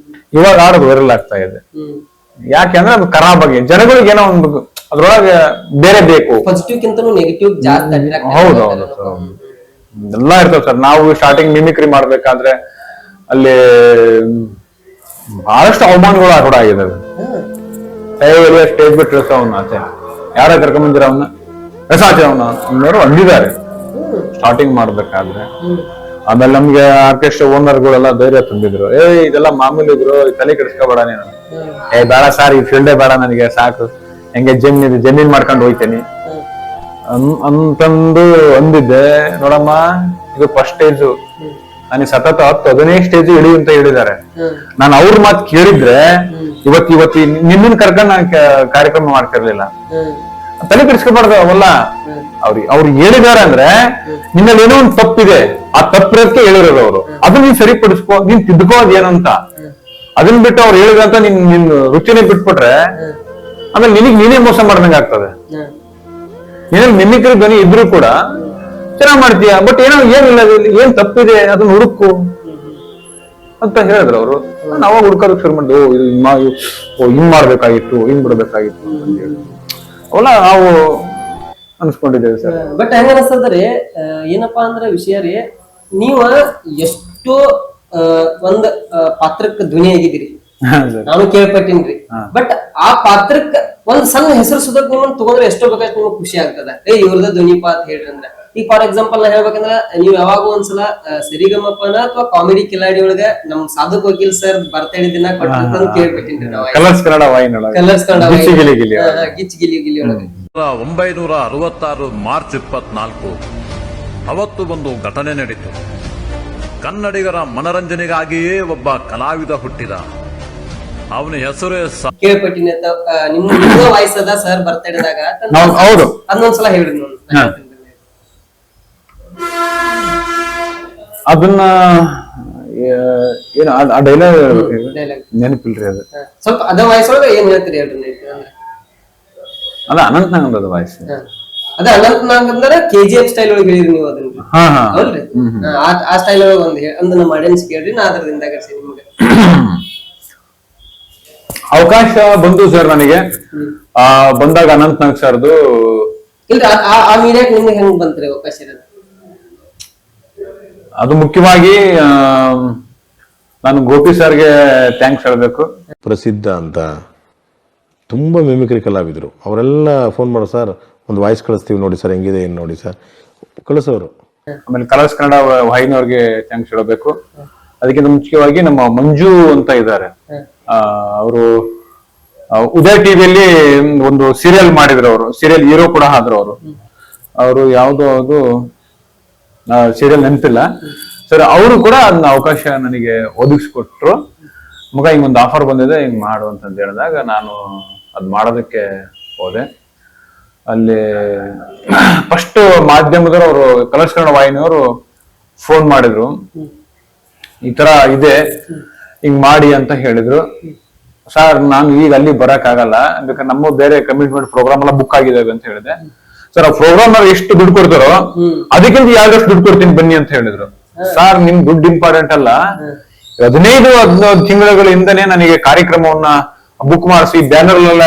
Speaker 1: ಇವಾಗ ಹಾಡೋದು ವೈರಲ್ ಆಗ್ತಾ ಇದೆ. ಯಾಕೆಂದ್ರೆ ಅದು ಖರಾಬಾಗಿ ಜನಗಳಿಗೆ ಏನೋ ಒಂದು ಅದ್ರೊಳಗೆ ಬೇರೆ ಬೇಕು.
Speaker 2: ನೆಗೆಟಿವ್ ಜಾಸ್ತಿ.
Speaker 1: ಹೌದೌದು ಎಲ್ಲ ಇರ್ತದೆ ಸರ್. ನಾವು ಸ್ಟಾರ್ಟಿಂಗ್ ಮಿಮಿಕ್ರಿ ಮಾಡ್ಬೇಕಾದ್ರೆ ಅಲ್ಲಿ ಬಹಳಷ್ಟು ಅವಮಾನಗಳು ಕೂಡ ಆಗಿದ್ದಾವೆ. ಸ್ಟೇಜ್ ಬಿಟ್ಟು ಇಳಿಸ ಅವನ್ನ ಆಚೆ, ಯಾರ ಕರ್ಕೊಂಬಂದಿರ ಅವನ್ನ ಎಸಾಚೆ ಅವನವರು ಅಂದಿದ್ದಾರೆ ಸ್ಟಾರ್ಟಿಂಗ್ ಮಾಡ್ಬೇಕಾದ್ರೆ. ಆಮೇಲೆ ನಮ್ಗೆ ಆರ್ಕೆಸ್ಟ್ರಾ ಓನರ್ಗಳೆಲ್ಲ ಧೈರ್ಯ ತುಂಬಿದ್ರು. ಇದೆಲ್ಲ ಮಾಮೂಲಿ ಇದ್ರು, ತಲೆ ಕೆಡಿಸ್ಕೋಬೇಡ ನೀನು. ಬೇಡ ಸಾರ್, ಈ ಫೀಲ್ಡೇ ಬೇಡ ನನಗೆ, ಸಾಕು, ಹೆಂಗೆ ಜಮೀನ್ ಮಾಡ್ಕೊಂಡು ಹೋಯ್ತೇನಿ ಅಂತಂದು ಅಂದಿದ್ದೆ. ನೋಡಮ್ಮ, ಇದು ಫಸ್ಟ್ ಸ್ಟೇಜ್, ನನಗೆ ಸತತ 10-15 ಸ್ಟೇಜ್ ಇಳಿ ಅಂತ ಹೇಳಿದ್ದಾರೆ. ನಾನು ಅವ್ರ ಮಾತು ಕೇಳಿದ್ರೆ ಇವತ್ತು ನಿನ್ನ ಕರ್ಕೊಂಡು ನಾನು ಕಾರ್ಯಕ್ರಮ ಮಾಡ್ತಿರ್ಲಿಲ್ಲ. ತಲೆ ಕೆಡಿಸ್ಕೊಬಾರ್ದು ಅವಲ್ಲ. ಅವ್ರು ಹೇಳಿದಾರೆ ಅಂದ್ರೆ ನಿನ್ನಲ್ಲಿ ಏನೋ ಒಂದು ತಪ್ಪಿದೆ, ಆ ತಪ್ಪಿರೋದಕ್ಕೆ ಹೇಳಿರೋರು ಅವರು. ಅದನ್ನ ನೀನ್ ಸರಿಪಡಿಸ್ಕೋ, ನೀನ್ ತಿದ್ದುಕೋ ಅದೇನಂತ. ಅದನ್ನ ಬಿಟ್ಟು ಅವ್ರು ಹೇಳಿದಂತ ನಿನ್ ರುಚಿನೇ ಬಿಟ್ಬಿಟ್ರೆ ಆಮೇಲೆ ನೀನೇ ಮೋಸ ಮಾಡ್ದಂಗೆ ಆಗ್ತದೆ. ನೀನಲ್ಲಿ ಮಿಮಿಕ್ರಿ ಧ್ವನಿ ಇದ್ರು ಕೂಡ ಚೆನ್ನಾಗ್ ಮಾಡ್ತೀಯ, ಬಟ್ ಏನಿಲ್ಲ, ಏನ್ ತಪ್ಪಿದೆ ಅದನ್ನ ಹುಡುಕು ಅಂತ ಹೇಳಿದ್ರು ಅವರು. ನಾವಾಗ ಹುಡ್ಕೋದಕ್ಕೆ ಶುರು ಮಾಡಿದ್ವಿ. ಹಿಂಗ್ ಮಾಡ್ಬೇಕಾಗಿತ್ತು, ಹಿಂಗ್ ಬಿಡ್ಬೇಕಾಗಿತ್ತು ಅಂತ ಹೇಳಿ. ಅವಲ್ಲ ನಾವು ಅನ್ಸ್ಕೊಂಡಿದ್ದೇವೆ ಸರ್.
Speaker 2: ಬಟ್ ಹೆಂಗ ಅನಿಸ್ತದ್ರಿ ಏನಪ್ಪಾ ಅಂದ್ರೆ ವಿಷಯ ರೀ, ನೀವ ಎಷ್ಟೋ ಒಂದ್ ಪಾತ್ರಕ್ಕೆ ಧ್ವನಿ ಆಗಿದ್ದೀರಿ, ನಾನು ಕೇಳ್ಪಟ್ಟೀನ್ರಿ. ಬಟ್ ಆ ಪಾತ್ರಕ್ಕ ಒಂದ್ ಸಣ್ಣ ಹೆಸರು ಸುದಕ್ ನಿಮ್ಮನ್ನ ತಗೊಂಡ್ರೆ ಎಷ್ಟೋ ಬೇಕಾದ್ರೆ ನಿಮ್ಗೆ ಖುಷಿ ಆಗ್ತದ, ಇವ್ರದ ಧ್ವನಿಪಾ ಅಂತ ಹೇಳ್ರಿ ಅಂದ್ರೆ. ಈಗ ಫಾರ್ ಎಕ್ಸಾಂಪಲ್ ನಾ ಹೇಳ್ಬೇಕಂದ್ರ, ನೀವ್ ಯಾವಾಗ ಒಂದ್ಸಲ ಸರಿಗಮಪನ ಅಥವಾ ಕಾಮಿಡಿ ಕಿಲಾಡಿ ಒಳಗ ನಮ್ ಸಾಧಕ್ ವಕೀಲ್ ಸರ್ ಬರ್ತಡೇ ದಿನ ಕೊಟ್ಟಿರ್ತಂತ ಕೇಳ್ಬಿಟ್ಟಿನ್ರಿ ನಾವು.
Speaker 1: ಕಲರ್ಸ್ ಕನ್ನಡ ವಾಹಿನಿಯೊಳಗೆ
Speaker 2: ಕಲರ್ಸ್ ಕನ್ನಡ
Speaker 1: ಗಿಚ್ಚಿ ಗಿಲಿ ಗಿಲಿ
Speaker 2: ಗಿಚ್ ಗಿಲಿ ಗಿಲಿ ಒಳಗೆ
Speaker 3: 1966 ಮಾರ್ಚ್ 24 ಅವತ್ತು ಒಂದು ಘಟನೆ ನಡೀತು. ಕನ್ನಡಿಗರ ಮನರಂಜನೆಗಾಗಿಯೇ ಒಬ್ಬ ಕಲಾವಿದ ಹುಟ್ಟಿದ. ಅವನ ಹೆಸರೇ
Speaker 2: ಕೇಳ್ಪಟ್ಟಿನಿ ಅಂತ ನಿಮ್ಮ ವಾಯ್ಸ್ ಅದ ಸರ್ ಬರ್ತಡೇದಾಗ.
Speaker 1: ಹೌದು,
Speaker 2: ಅದನ್ನೊಂದ್ಸಲ ಹೇಳ್ರಿ ನೋಡಿ.
Speaker 1: ಅದನ್ನ ಏನು ಆ ಡೈಲಾಗ್ ನೆನಪಿಲ್ರಿ ಅದು.
Speaker 2: ಸ್ವಲ್ಪ ಅದ ವಾಯ್ಸ್ ಒಳಗ ಏನ್ ಹೇಳ್ತೀರಿ ಹೇಳ್ರಿ.
Speaker 1: ಅದ ಅನಂತ್ ನಾಗ್ ಅದ ವಾಯ್ಸ್.
Speaker 2: ಅದ ಅನಂತ್ ನಾಗ್ ಅಂದ್ರೆ KGF ಸ್ಟೈಲ್ ಒಳಗೆ ಹೇಳಿರಿ ನೀವು ಅದನ್ನ. ಹೌದ್ರಿ, ಆ ಸ್ಟೈಲ್ ಒಳಗೆ ಒಂದ್ ಅಂದ್ ನಮ್ಮ ಆಡಿಯನ್ಸ್ ಕೇಳ್ರಿ, ನಾ ಅದರಿಂದ ಕರ್ಸಿ ನಿಮ್ಗೆ.
Speaker 1: ಅವಕಾಶ ಬಂತು ಸರ್ ನನಗೆ. ಬಂದಾಗ ಅನಂತ್ ನಾಗ್ ಸರ್ದು
Speaker 2: ಇಲ್ರಿ, ಆ ಮೀಡಿಯಾಕ್ ನಿಮ್ಗೆ ಹೆಂಗ್ ಬಂತ್ರಿ ಅವಕಾಶ ಇರೋದು?
Speaker 1: ಅದು ಮುಖ್ಯವಾಗಿ ನಾನು ಗೋಪಿ ಸರ್ಗೆ ಥ್ಯಾಂಕ್ಸ್ ಹೇಳ್ಬೇಕು.
Speaker 5: ಪ್ರಸಿದ್ಧ ಅಂತ ತುಂಬ ಮಿಮಿಕ್ರಿ ಕಲಾವಿದರು, ಅವರೆಲ್ಲ ಫೋನ್ ಮಾಡೋ, ಸರ್ ಒಂದು ವಾಯ್ಸ್ ಕಳಿಸ್ತೀವಿ ನೋಡಿ ಸರ್, ಹೆಂಗಿದೆ ಏನು ನೋಡಿ ಸರ್, ಕಳಿಸೋರು.
Speaker 1: ಆಮೇಲೆ ಕಲರ್ಸ್ ಕನ್ನಡ ವಾಹಿನಿಯವ್ರಿಗೆ ಥ್ಯಾಂಕ್ಸ್ ಹೇಳಬೇಕು. ಅದಕ್ಕಿಂತ ಮುಖ್ಯವಾಗಿ ನಮ್ಮ ಮಂಜು ಅಂತ ಇದ್ದಾರೆ, ಅವರು ಉದಯ್ ಟಿವಿಯಲ್ಲಿ ಒಂದು ಸೀರಿಯಲ್ ಮಾಡಿದ್ರು, ಅವರು ಸೀರಿಯಲ್ ಹೀರೋ ಕೂಡ ಆದ್ರು. ಅವರು ಯಾವ್ದೋ ಅದು ಸೀರಿಯಲ್ ನೆನಪಿಲ್ಲ ಸರ್. ಅವರು ಕೂಡ ಅದನ್ನ ಅವಕಾಶ ನನಗೆ ಒದಗಿಸ್ಕೊಟ್ರು. ಮಗ ಹಿಂಗೊಂದು ಆಫರ್ ಬಂದಿದೆ, ಹಿಂಗ್ ಮಾಡು ಅಂತಂದು ಹೇಳಿದಾಗ ನಾನು ಅದ್ ಮಾಡೋದಕ್ಕೆ ಹೋದೆ. ಅಲ್ಲಿ ಫಸ್ಟ್ ಮಾಧ್ಯಮದವರು, ಅವರು ಕಲರ್ಸ್ ಕನ್ನಡ ವಾಹಿನಿಯವರು ಫೋನ್ ಮಾಡಿದ್ರು, ಈ ತರ ಇದೆ ಹಿಂಗ್ ಮಾಡಿ ಅಂತ ಹೇಳಿದ್ರು. ಸರ್ ನಾನು ಈಗ ಅಲ್ಲಿ ಬರಕ್ ಆಗಲ್ಲ, ಬೇಕಾದ್ರೆ ನಮ್ಮ ಬೇರೆ ಕಮಿಟ್ಮೆಂಟ್ ಪ್ರೋಗ್ರಾಮ್ ಎಲ್ಲ ಬುಕ್ ಆಗಿದ್ದಾವೆ ಅಂತ ಹೇಳಿದೆ. ಸರ್ ಆ ಪ್ರೋಗ್ರಾಮ್ ಎಷ್ಟು ದುಡ್ಡು ಕೊಡ್ತಾರೋ ಅದಕ್ಕಿಂತ ಯಾವ್ದಷ್ಟು ದುಡ್ಡು ಕೊಡ್ತೀನಿ ಬನ್ನಿ ಅಂತ ಹೇಳಿದ್ರು. ಸರ್ ನಿಮ್ ದುಡ್ಡು ಇಂಪಾರ್ಟೆಂಟ್ ಅಲ್ಲ, 15 ತಿಂಗಳುಗಳಿಂದನೇ ನನಗೆ ಕಾರ್ಯಕ್ರಮವನ್ನ ಬುಕ್ ಮಾಡಿಸಿ ಬ್ಯಾನರ್ ಎಲ್ಲ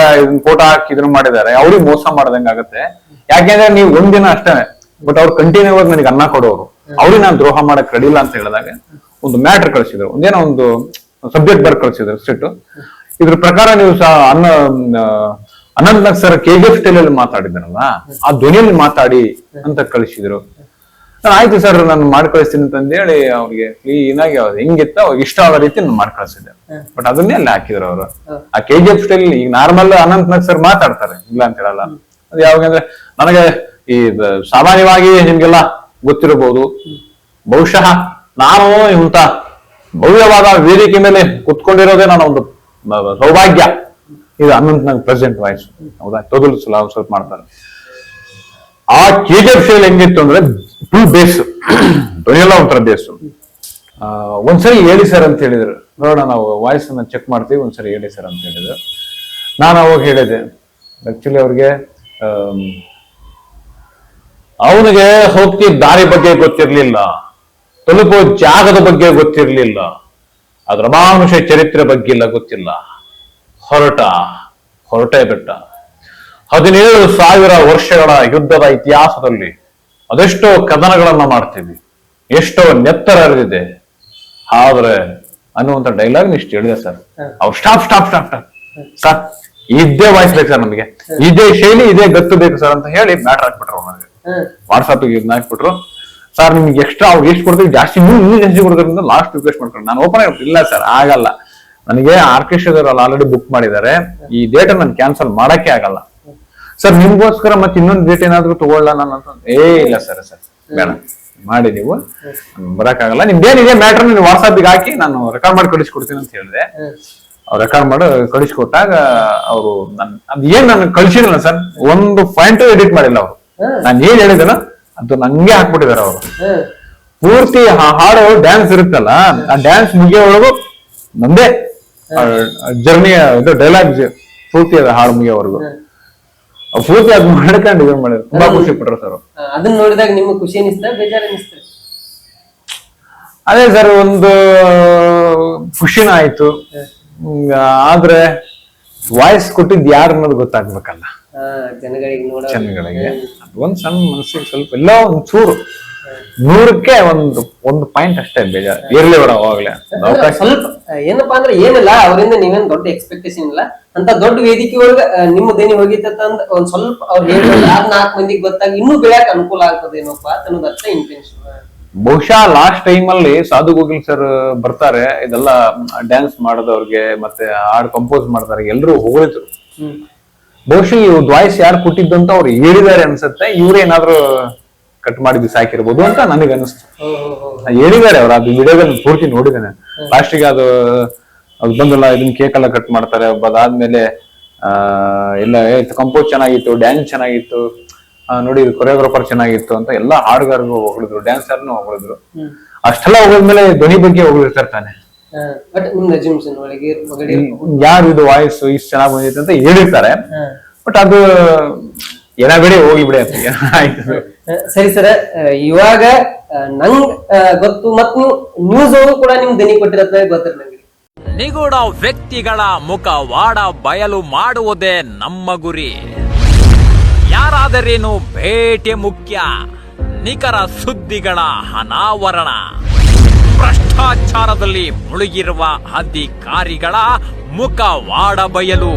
Speaker 1: ಫೋಟೋ ಹಾಕಿ ಇದನ್ನ ಮಾಡಿದ್ದಾರೆ. ಅವ್ರಿಗೆ ಮೋಸ ಮಾಡ್ದಂಗ ಆಗತ್ತೆ. ಯಾಕೆಂದ್ರೆ ನೀವು ಒಂದಿನ ಅಷ್ಟೇ, ಬಟ್ ಅವ್ರು ಕಂಟಿನ್ಯೂ ಆಗಿ ನನಗೆ ಅನ್ನ ಕೊಡೋರು. ಅವ್ರಿಗೆ ನಾನು ದ್ರೋಹ ಮಾಡಕ್ ರೆಡಿ ಇಲ್ಲ ಅಂತ ಹೇಳಿದಾಗ ಒಂದು ಮ್ಯಾಟ್ರ್ ಕಳಿಸಿದ್ರು, ಒಂದೇನೋ ಒಂದು ಸಬ್ಜೆಕ್ಟ್ ಬರ್ಕ್ ಕಳಿಸಿದ್ರು ಸ್ಟ್ರಿಕ್ಟ್. ಇದ್ರ ಪ್ರಕಾರ ನೀವು ಅನಂತ್ ನಾಗ್ ಸರ್ KGF ಸ್ಟೈಲ್ ಅಲ್ಲಿ ಮಾತಾಡಿದ್ರಲ್ಲ, ಆ ಧ್ವನಿಯಲ್ಲಿ ಮಾತಾಡಿ ಅಂತ ಕಳಿಸಿದ್ರು. ಆಯ್ತು ಸರ್ ನಾನು ಮಾಡಿ ಕಳಿಸ್ತೀನಿ ಅಂತ ಹೇಳಿ ಅವ್ರಿಗೆ ಕ್ಲೀನ್ ಆಗಿ ಅವ್ರು ಹೆಂಗಿತ್ತ ಅವ್ರಿಗೆ ಇಷ್ಟ ಆಗೋ ರೀತಿ ನಾನು ಮಾಡಿ ಕಳಿಸಿದ್ದೆ. ಬಟ್ ಅದನ್ನೇ ಅಲ್ಲಿ ಹಾಕಿದ್ರು ಅವರು. ಆ KGF ಸ್ಟೈಲ್ ಈಗ ನಾರ್ಮಲ್ ಅನಂತ್ ನಾಗ್ ಸರ್ ಮಾತಾಡ್ತಾರೆ, ಇಲ್ಲ ಅಂತ ಹೇಳಲ್ಲ. ಅದು ಯಾವಾಗಂದ್ರೆ ನನಗೆ ಈ ಸಾಮಾನ್ಯವಾಗಿ ನಿಮ್ಗೆಲ್ಲ ಗೊತ್ತಿರಬಹುದು, ಬಹುಶಃ ನಾನು ಇಂಥ ಭವ್ಯವಾದ ವೇದಿಕೆ ಮೇಲೆ ಕುತ್ಕೊಂಡಿರೋದೇ ನನ್ನ ಒಂದು ಸೌಭಾಗ್ಯ. ಇದು ಅನಂತ್ ನಾಗ್ ಪ್ರೆಸೆಂಟ್ ವಾಯ್ಸ್, ಹೌದಾ? ತೊದಲು ಸ್ವಲ್ಪ ಮಾಡ್ತಾರೆ. ಆ KGF ಶೈಲಿ ಹೆಂಗಿತ್ತು ಅಂದ್ರೆ ಫುಲ್ ಬೇಸ್, ಧ್ವನಿಯೆಲ್ಲ ಒಂಥರ ಬೇಸ್. ಒಂದ್ಸರಿ ಹೇಳಿ ಸರ್ ಅಂತ ಹೇಳಿದ್ರು, ನೋಡೋಣ ನಾವು ವಾಯ್ಸ್ ಅನ್ನ ಚೆಕ್ ಮಾಡ್ತೀವಿ, ಒಂದ್ಸರಿ ಹೇಳಿ ಸರ್ ಅಂತ ಹೇಳಿದ್ರು. ನಾನು ಅವಾಗ ಹೇಳಿದೆ, ಆಕ್ಚುಲಿ ಅವ್ರಿಗೆ ಅವನಿಗೆ ಹೋಗ್ತಿ ದಾರಿ ಬಗ್ಗೆ ಗೊತ್ತಿರ್ಲಿಲ್ಲ, ತಲುಪೋ ಜಾಗದ ಬಗ್ಗೆ ಗೊತ್ತಿರ್ಲಿಲ್ಲ, ಅದ್ರ ಅಮಾನುಷ ಚರಿತ್ರೆ ಬಗ್ಗೆ ಇಲ್ಲ ಗೊತ್ತಿಲ್ಲ. ಹೊರಟೇ ಬಿಟ್ಟ. 17,000 ವರ್ಷಗಳ ಯುದ್ಧದ ಇತಿಹಾಸದಲ್ಲಿ ಅದೆಷ್ಟೋ ಕದನಗಳನ್ನ ಮಾಡ್ತೀವಿ, ಎಷ್ಟೋ ನೆತ್ತರ ಹರಿದಿದೆ, ಆದ್ರೆ ಅನ್ನುವಂತ ಡೈಲಾಗ್ ಇಷ್ಟು ಹೇಳಿದೆ ಸರ್. ಅವ್ರು ಸ್ಟಾಪ್ ಸರ್, ಇದೇ ವಾಯ್ಸ್ ಬೇಕು ಸರ್ ನಮಗೆ, ಇದೇ ಶೈಲಿ, ಇದೇ ಗತ್ತು ಬೇಕು ಸರ್ ಅಂತ ಹೇಳಿ ಮ್ಯಾಟರ್ ಹಾಕ್ಬಿಟ್ರು. ನನಗೆ ವಾಟ್ಸಾಪ್ಗೆ ಇದನ್ನ ಹಾಕ್ಬಿಟ್ರು. ಸರ್ ನಿಮ್ಗೆ ಎಕ್ಸ್ಟ್ರಾ ಅವ್ರು ಎಷ್ಟು ಕೊಡ್ತೀವಿ ಜಾಸ್ತಿ, ಇನ್ನೂ ಜಾಸ್ತಿ ಕೊಡ್ತಾರೆ ಲಾಸ್ಟ್ ರಿಕ್ವೆಸ್ಟ್ ಮಾಡ್ಕೊಂಡು ನಾನು ಓಪನ್ ಆಗಿ ಇಲ್ಲ ಸರ್ ಆಗಲ್ಲ, ನನಗೆ ಆರ್ಕೆಸ್ಟ್ರಾದವ್ರು ಆಲ್ರೆಡಿ ಬುಕ್ ಮಾಡಿದ್ದಾರೆ, ಈ ಡೇಟ್ ನಾನು ಕ್ಯಾನ್ಸಲ್ ಮಾಡಕ್ಕೆ ಆಗಲ್ಲ ಸರ್, ನಿಮ್ಗೋಸ್ಕರ ಮತ್ತೆ ಇನ್ನೊಂದು ಡೇಟ್ ಏನಾದ್ರು ತಗೊಳ್ಳ ನಾನು ಅಂತ. ಇಲ್ಲ ಸರ್ ಬೇಡ ಮಾಡಿ, ನೀವು ಬರಕ್ಕಾಗಲ್ಲ, ನಿಮ್ದೇನಿದೆ ಮ್ಯಾಟ್ರ್ ನೀವು ವಾಟ್ಸಾಪ್ಗೆ ಹಾಕಿ ನಾನು ರೆಕಾರ್ಡ್ ಮಾಡಿ ಕಳಿಸ್ಕೊಡ್ತೀನಿ ಅಂತ ಹೇಳಿದೆ. ಅವ್ರು ರೆಕಾರ್ಡ್ ಮಾಡಿ ಕಳಿಸ್ಕೊಟ್ಟಾಗ ಅವರು ಅದ್ ಏನ್ ನಾನು ಕಳ್ಸಿರಲ್ಲ ಸರ್, ಒಂದು ಪಾಯಿಂಟ್ ಎಡಿಟ್ ಮಾಡಿಲ್ಲ ಅವರು. ನಾನು ಏನ್ ಹೇಳಿದೆನೋ ಅದು ನಂಗೆ ಹಾಕ್ಬಿಟ್ಟಿದಾರೆ ಅವರು. ಪೂರ್ತಿ ಹಾಡು ಡ್ಯಾನ್ಸ್ ಇರುತ್ತಲ್ಲ, ಆ ಡ್ಯಾನ್ಸ್ ಮುಗಿಯೋವರೆಗೂ ನಂದೇ ಜರ್ನಿಯ ಇದು ಡೈಲಾಗ್ ಪೂರ್ತಿ ಅದ ಹಾಡು ಮುಗಿಯೋವರೆಗೂ ಪೂರ್ತಿ ಅದ್ ಮಾಡ್ಕೊಂಡು ಇದನ್ ಮಾಡಿದ್ರು. ತುಂಬಾ ಖುಷಿ ಪಟ್ರು ಸರ್.
Speaker 2: ಅದನ್ನ ನೋಡಿದಾಗ ನಿಮ್ಗೆ ಖುಷಿ ಅನಿಸ್ತಾ ಬೇಜಾರು ಅನಿಸ್ತಾ?
Speaker 1: ಅದೇ ಸರ್, ಒಂದು ಖುಷಿನ ಆಯ್ತು, ಆದ್ರೆ ವಾಯ್ಸ್ ಕೊಟ್ಟಿದ್ ಯಾರು ಅನ್ನೋದು ಗೊತ್ತಾಗ್ಬೇಕಲ್ಲ.
Speaker 2: ಜನಗಳಿಗೆ ನೋಡ
Speaker 1: ಜನಗಳಿಗೆ ಅದೊಂದ್ ಸಣ್ಣ ಮನಸ್ಸಿಗೆ ಸ್ವಲ್ಪ ಎಲ್ಲ ಒಂದ್ ಚೂರು 100ಕ್ಕೆ ಒಂದು ಪಾಯಿಂಟ್ ಅಷ್ಟೇ ಬೇಜಾರು ಇರ್ಲಿ ಬಿಡ ಅವಾಗ್ಲೇ ಅವಕಾಶ.
Speaker 2: ಸ್ವಲ್ಪ ಏನಪ್ಪಾ ಅಂದ್ರೆ ಏನಿಲ್ಲ ಅವರಿಂದ ನೀವೇನ್ ದೊಡ್ಡ ಎಕ್ಸ್ಪೆಕ್ಟೇಷನ್ ಇಲ್ಲ ಅಂತ ದೊಡ್ಡ ವೇದಿಕೆ ಒಳಗ ನಿಮ್ಮ ದನಿ ಹೋಗಿತ್ತಂದ ಒಂದ್ ಸ್ವಲ್ಪ ಅವ್ರು ಹೇಳಿ 4 ಮಂದಿಗೆ ಗೊತ್ತಾಗಿ ಇನ್ನೂ ಬೆಳ್ಯಾಕ ಅನುಕೂಲ ಆಗ್ತದೇನೋಪ್ಪ ಅನ್ನೋದು ಅಷ್ಟೇ ಇಂಟೆನ್ಷನ್.
Speaker 1: ಬಹುಶಃ ಲಾಸ್ಟ್ ಟೈಮ್ ಅಲ್ಲಿ ಸಾಧು ಗೋಗಿಲ್ ಸರ್ ಬರ್ತಾರೆ, ಇದೆಲ್ಲ ಡ್ಯಾನ್ಸ್ ಮಾಡೋದವ್ರಿಗೆ ಮತ್ತೆ ಹಾಡ್ ಕಂಪೋಸ್ ಮಾಡ್ತಾರೆ, ಎಲ್ರು ಹೊಗಳಿದ್ರು. ಬಹುಶಃ ಈ ವಾಯ್ಸ್ ಯಾರು ಕೊಟ್ಟಿದ್ದು ಅಂತ ಅವ್ರು ಹೇಳಿದ್ದಾರೆ ಅನ್ಸುತ್ತೆ, ಇವ್ರೇನಾದ್ರು ಕಟ್ ಮಾಡಿ ಬಿಸಾಕಿರ್ಬೋದು ಅಂತ ನನಗೆ ಅನಿಸ್ತು. ಹೇಳಿದ್ದಾರೆ ಅವ್ರು, ಅದು ವಿಡಿಯೋದಲ್ಲಿ ಪೂರ್ತಿ ನೋಡಿದ್ದೇನೆ. ಲಾಸ್ಟಿಗೆ ಅದು ಬಂದಲ್ಲ, ಇದನ್ನ ಕೇಕ್ ಎಲ್ಲ ಕಟ್ ಮಾಡ್ತಾರೆ, ಅದಾದ್ಮೇಲೆ ಎಲ್ಲ ಕಂಪೋಸ್ ಚೆನ್ನಾಗಿತ್ತು, ಡ್ಯಾನ್ಸ್ ಚೆನ್ನಾಗಿತ್ತು, ನೋಡಿ ಕೊರಿಯೋಗ್ರಾಫರ್ ಚೆನ್ನಾಗಿತ್ತು ಅಂತ ಎಲ್ಲಾ ಹಾಡುಗಾರರು ಹೊಗಳಿದ್ರು, ಡ್ಯಾನ್ಸರ್ನು ಹೊಗಳಿದ್ರು. ಅಷ್ಟೆಲ್ಲ ಹೋದ್ಮೇಲೆ ಧ್ವನಿ ಬಗ್ಗೆ ಹೊಗಳಿರ್ತಾರೆ ತಾನೆ, ಯಾರು ಇದು ವಾಯ್ಸ್ ಇಷ್ಟು ಚೆನ್ನಾಗಿ ಬಂದಿತ್ತು ಅಂತ ಹೇಳಿರ್ತಾರೆ. ಬಟ್ ಅದು ಏನಾಗಡಿ ಹೋಗಿ ಬಿಡಿ ಅಂತ ಆಯ್ತು.
Speaker 2: ಸರಿ ಸರ್, ಇವಾಗ ನಂಗ್ ಗೊತ್ತು ಮತ್ ನೀವು ನ್ಯೂಸ್ ಕೂಡ ನಿಮ್ ದನಿ ಕೊಟ್ಟಿರತ್ತ ಗೊತ್ತಿರ ನಂಗೆ.
Speaker 4: ನಿಗೂಢ ವ್ಯಕ್ತಿಗಳ ಮುಖವಾಡ ಬಯಲು ಮಾಡುವುದೇ ನಮ್ಮ ಗುರಿ. ಯಾರಾದರೇನು ಭೇಟಿ ಮುಖ್ಯ, ನಿಖರ ಸುದ್ದಿಗಳ ಅನಾವರಣ, ಭ್ರಷ್ಟಾಚಾರದಲ್ಲಿ ಮುಳುಗಿರುವ ಅಧಿಕಾರಿಗಳ ಮುಖವಾಡ ಬಯಲು.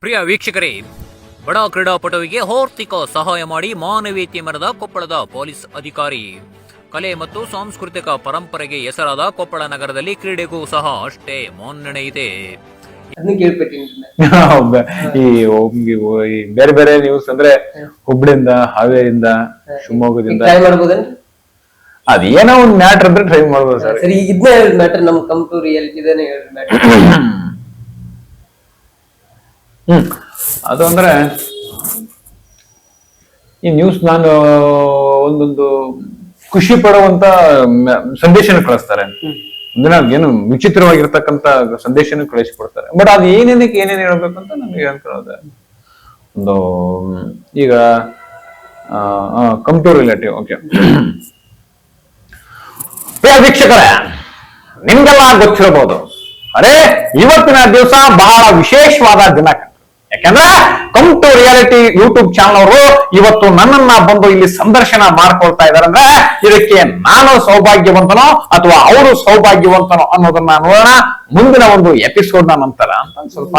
Speaker 4: ಪ್ರಿಯ ವೀಕ್ಷಕರೇ, ಬಡ ಕ್ರೀಡಾಪಟುವಿಗೆ ಆರ್ಥಿಕ ಸಹಾಯ ಮಾಡಿ ಮಾನವೀಯತೆ ಮೆರೆದ ಕೊಪ್ಪಳದ ಪೊಲೀಸ್ ಅಧಿಕಾರಿ. ಕಲೆ ಮತ್ತು ಸಾಂಸ್ಕೃತಿಕ ಪರಂಪರೆಗೆ ಹೆಸರಾದ ಕೊಪ್ಪಳ ನಗರದಲ್ಲಿ ಕ್ರೀಡೆಗೂ ಸಹ ಅಷ್ಟೇ ಮನ್ನಣೆ ಇದೆ.
Speaker 1: ಈ ಬೇರೆ ಬೇರೆ ನ್ಯೂಸ್ ಅಂದ್ರೆ ಹುಬ್ಳಿಯಿಂದ, ಹಾವೇರಿಯಿಂದ, ಶಿವಮೊಗ್ಗದಿಂದ ಅದೇನೋ ಒಂದ್ ಮ್ಯಾಟರ್ ಅಂದ್ರೆ ಟ್ರೈ ಮಾಡ್ಬೋದು ಸರ್.
Speaker 2: ಸರಿ, ಇದನ್ನ ಹೇಳಿದ ಮ್ಯಾಟರ್ ನಮ್ ಕಮ್ ಟು ರಿಯಾಲಿಟಿ ಹೇಳಿದ ಮ್ಯಾಟರ್.
Speaker 1: ಅದು ಅಂದ್ರೆ ಈ ನ್ಯೂಸ್ ನಾನು ಒಂದೊಂದು ಖುಷಿ ಪಡುವಂತ ಸಂದೇಶನ ಕಳಿಸ್ತಾರೆ, ಏನು ವಿಚಿತ್ರವಾಗಿರ್ತಕ್ಕಂಥ ಸಂದೇಶನ ಕಳಿಸಿಕೊಡ್ತಾರೆ. ಬಟ್ ಅದು ಏನೇನಕ್ಕೆ ಏನೇನು ಹೇಳ್ಬೇಕಂತ ನಮಗೆ ಅನ್ಕೊಳ್ಳೋದು ಒಂದು ಈಗ ಕಮ್ ಟು ರಿಲೇಟಿವ್. ಓಕೆ ವೀಕ್ಷಕರೇ, ನಿಮ್ಗೆಲ್ಲ ಗೊತ್ತಿರಬಹುದು, ಅರೆ ಇವತ್ತಿನ ದಿವಸ ಬಹಳ ವಿಶೇಷವಾದ ದಿನ. ಯಾಕಂದ್ರೆ come to reality YouTube channel ಅವರು ಇವತ್ತು ನನ್ನನ್ನ ಬಂದು ಇಲ್ಲಿ ಸಂದರ್ಶನ ಮಾಡ್ಕೊಳ್ತಾ ಇದಾರೆ ಅಂದ್ರೆ ಇದಕ್ಕೆ ನಾನು ಸೌಭಾಗ್ಯವಂತನೋ ಅಥವಾ ಅವರು ಸೌಭಾಗ್ಯವಂತನೋ ಅನ್ನೋದನ್ನ ನೋಡೋಣ ಮುಂದಿನ ಒಂದು ಎಪಿಸೋಡ್ ನ ನಂತರ ಅಂತ ಸ್ವಲ್ಪ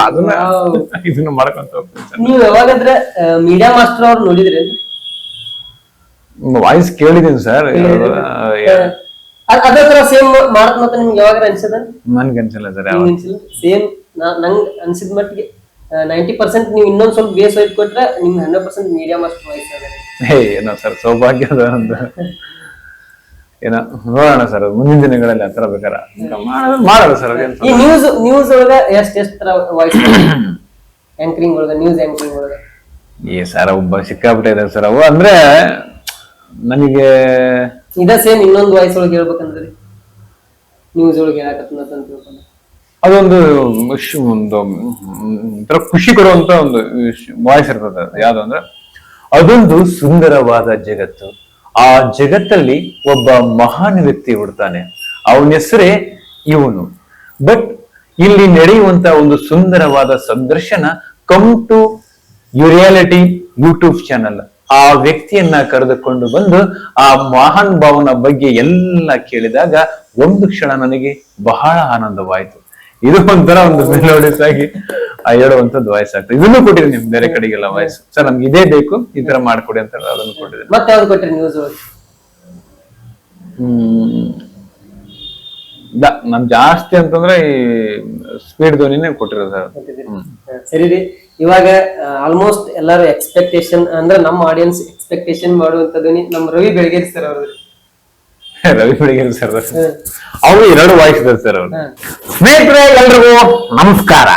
Speaker 1: ಇದನ್ನ ಮಾಡ್ಕೊಂತ ಹೋಗ್ತೀನಿ.
Speaker 2: ನೀವು ಯಾವಾಗಾದ್ರೆ ಮೀಡಿಯಾ ಮಾಸ್ಟರ್ ಅವ್ರು ನೋಡಿದ್ರಿ?
Speaker 1: ವಾಯ್ಸ್ ಕೇಳಿದೀನಿ ಸರ್.
Speaker 2: ಅದೇ ತರ ಸೇಮ್ ಮಾಡತ್ ನಿಮ್ಗೆ ಯಾವಾಗ ಅನ್ಸದ?
Speaker 1: ನನ್ಗೆ ಅನ್ಸಿಲ್ಲ ಸರ್.
Speaker 2: ಸೇಮ್ ನಂಗ್ ಅನ್ಸಿದ ಮಟ್ಟಿಗೆ 90% ನೀವು ಇನ್ನೊಂದ್ ಸ್ವಲ್ಪ ಬೇಸ್ ವೈಟ್ ಕೊಟ್ರೆ ನಿಮ್ಗೆ 100% ಮೀಡಿಯಾ ಮಾಸ್ಟರ್ ವಾಯ್ಸ್ ಆಗಿದೆ.
Speaker 1: ಏನೋ ಸರ್ ಸೌಭಾಗ್ಯದ ಒಂದು ಏನೋ ನೋಡೋಣ ಸರ್ ಮುಂದಿನ ದಿನಗಳಲ್ಲಿ ಆತರ ಬೇಕಾರ ಮಾಡೋಣ ಸರ್.
Speaker 2: ಈ ನ್ಯೂಸ್ ಒಳಗ ಎಷ್ಟ್ ತರ ವಾಯ್ಸ್ ಆಂಕರಿಂಗ್ ಒಳಗ, ನ್ಯೂಸ್ ಆಂಕರಿಂಗ್ ಒಳಗ
Speaker 1: ಸರ್ ಒಬ್ಬ ಸಿಕ್ಕಾಬಿಟ್ಟೆ ಇದೆ ಸರ್. ಅವು ಅಂದ್ರೆ ನನಗೆ
Speaker 2: ಇದ ಸೇಮ್ ಇನ್ನೊಂದು ವಾಯ್ಸ್ ಒಳಗೆ ಹೇಳ್ಬೇಕಂದ್ರೆ ನ್ಯೂಸ್ ಒಳಗೆ ಹೇಳಕತ್ತ ತಿಳ್ಕೊಂಡು
Speaker 1: ಅದೊಂದು ಒಂಥರ ಖುಷಿ ಕೊಡುವಂತ ಒಂದು ವಾಯ್ಸ್ ಇರ್ತದೆ. ಯಾವ್ದು ಅಂದ್ರೆ ಅದೊಂದು ಸುಂದರವಾದ ಜಗತ್ತು, ಆ ಜಗತ್ತಲ್ಲಿ ಒಬ್ಬ ಮಹಾನ್ ವ್ಯಕ್ತಿ ಹುಡ್ತಾನೆ, ಅವನ ಹೆಸರೇ ಇವನು. ಬಟ್ ಇಲ್ಲಿ ನಡೆಯುವಂತ ಒಂದು ಸುಂದರವಾದ ಸಂದರ್ಶನ come to reality YouTube channel. ಆ ವ್ಯಕ್ತಿಯನ್ನ ಕರೆದುಕೊಂಡು ಬಂದು ಆ ಮಹಾನ್ ಭಾವನ ಬಗ್ಗೆ ಎಲ್ಲ ಕೇಳಿದಾಗ ಒಂದು ಕ್ಷಣ ನನಗೆ ಬಹಳ ಆನಂದವಾಯ್ತು. ಇದು ಒಂಥರ ಒಂದು ಮೆಲೋಡಿಯಸ್ ಆಗಿ ಹೇಳುವಂತದ್ದು ವಾಯ್ಸ್ ಆಗ್ತದೆ. ಇದನ್ನು ಕೊಟ್ಟಿದ್ದೀನಿ ನಿಮ್ ಬೇರೆ ಕಡೆಗೆಲ್ಲ ವಾಯ್ಸ್. ಸರ್ ನಮ್ಗೆ ಇದೇ ಬೇಕು, ಈ ತರ ಮಾಡ್ಕೊಡಿ ಅಂತ ಅದನ್ನು ಕೊಟ್ಟಿದ್ದೀನಿ.
Speaker 2: ಮತ್ತೆ ಯಾವ್ದು ಕೊಟ್ರಿ ನ್ಯೂಸ್?
Speaker 1: ನಮ್ ಜಾಸ್ತಿ ಅಂತಂದ್ರೆ ಈ ಸ್ಪೀಡ್ ಧ್ವನಿನೇ ಕೊಟ್ಟಿರೋದು ಸರ್.
Speaker 2: ಸರಿ ರೀ, ಇವಾಗ ಆಲ್ಮೋಸ್ಟ್ ಎಲ್ಲಾರು ಎಕ್ಸ್ಪೆಕ್ಟೇಷನ್ ಅಂದ್ರೆ ನಮ್ಮ ಆಡಿಯನ್ಸ್ ಎಕ್ಸ್ಪೆಕ್ಟೇಷನ್ ಮಾಡುವಂತ ಧ್ವನಿ ನಮ್ ರವಿ ಬೆಳಗೇರಿ ಸರ್ ಅವ್ರದ್ದು.
Speaker 1: ರವಿ ಬೆಳಗೇರಿ ಸರ್ ಅವರು 2 ವಾಯ್ಸ್ ಇದೆ ಸರ್ ಅವರು. ಸ್ನೇಹಿತರೆ ಎಲ್ರಿಗೂ ನಮಸ್ಕಾರ.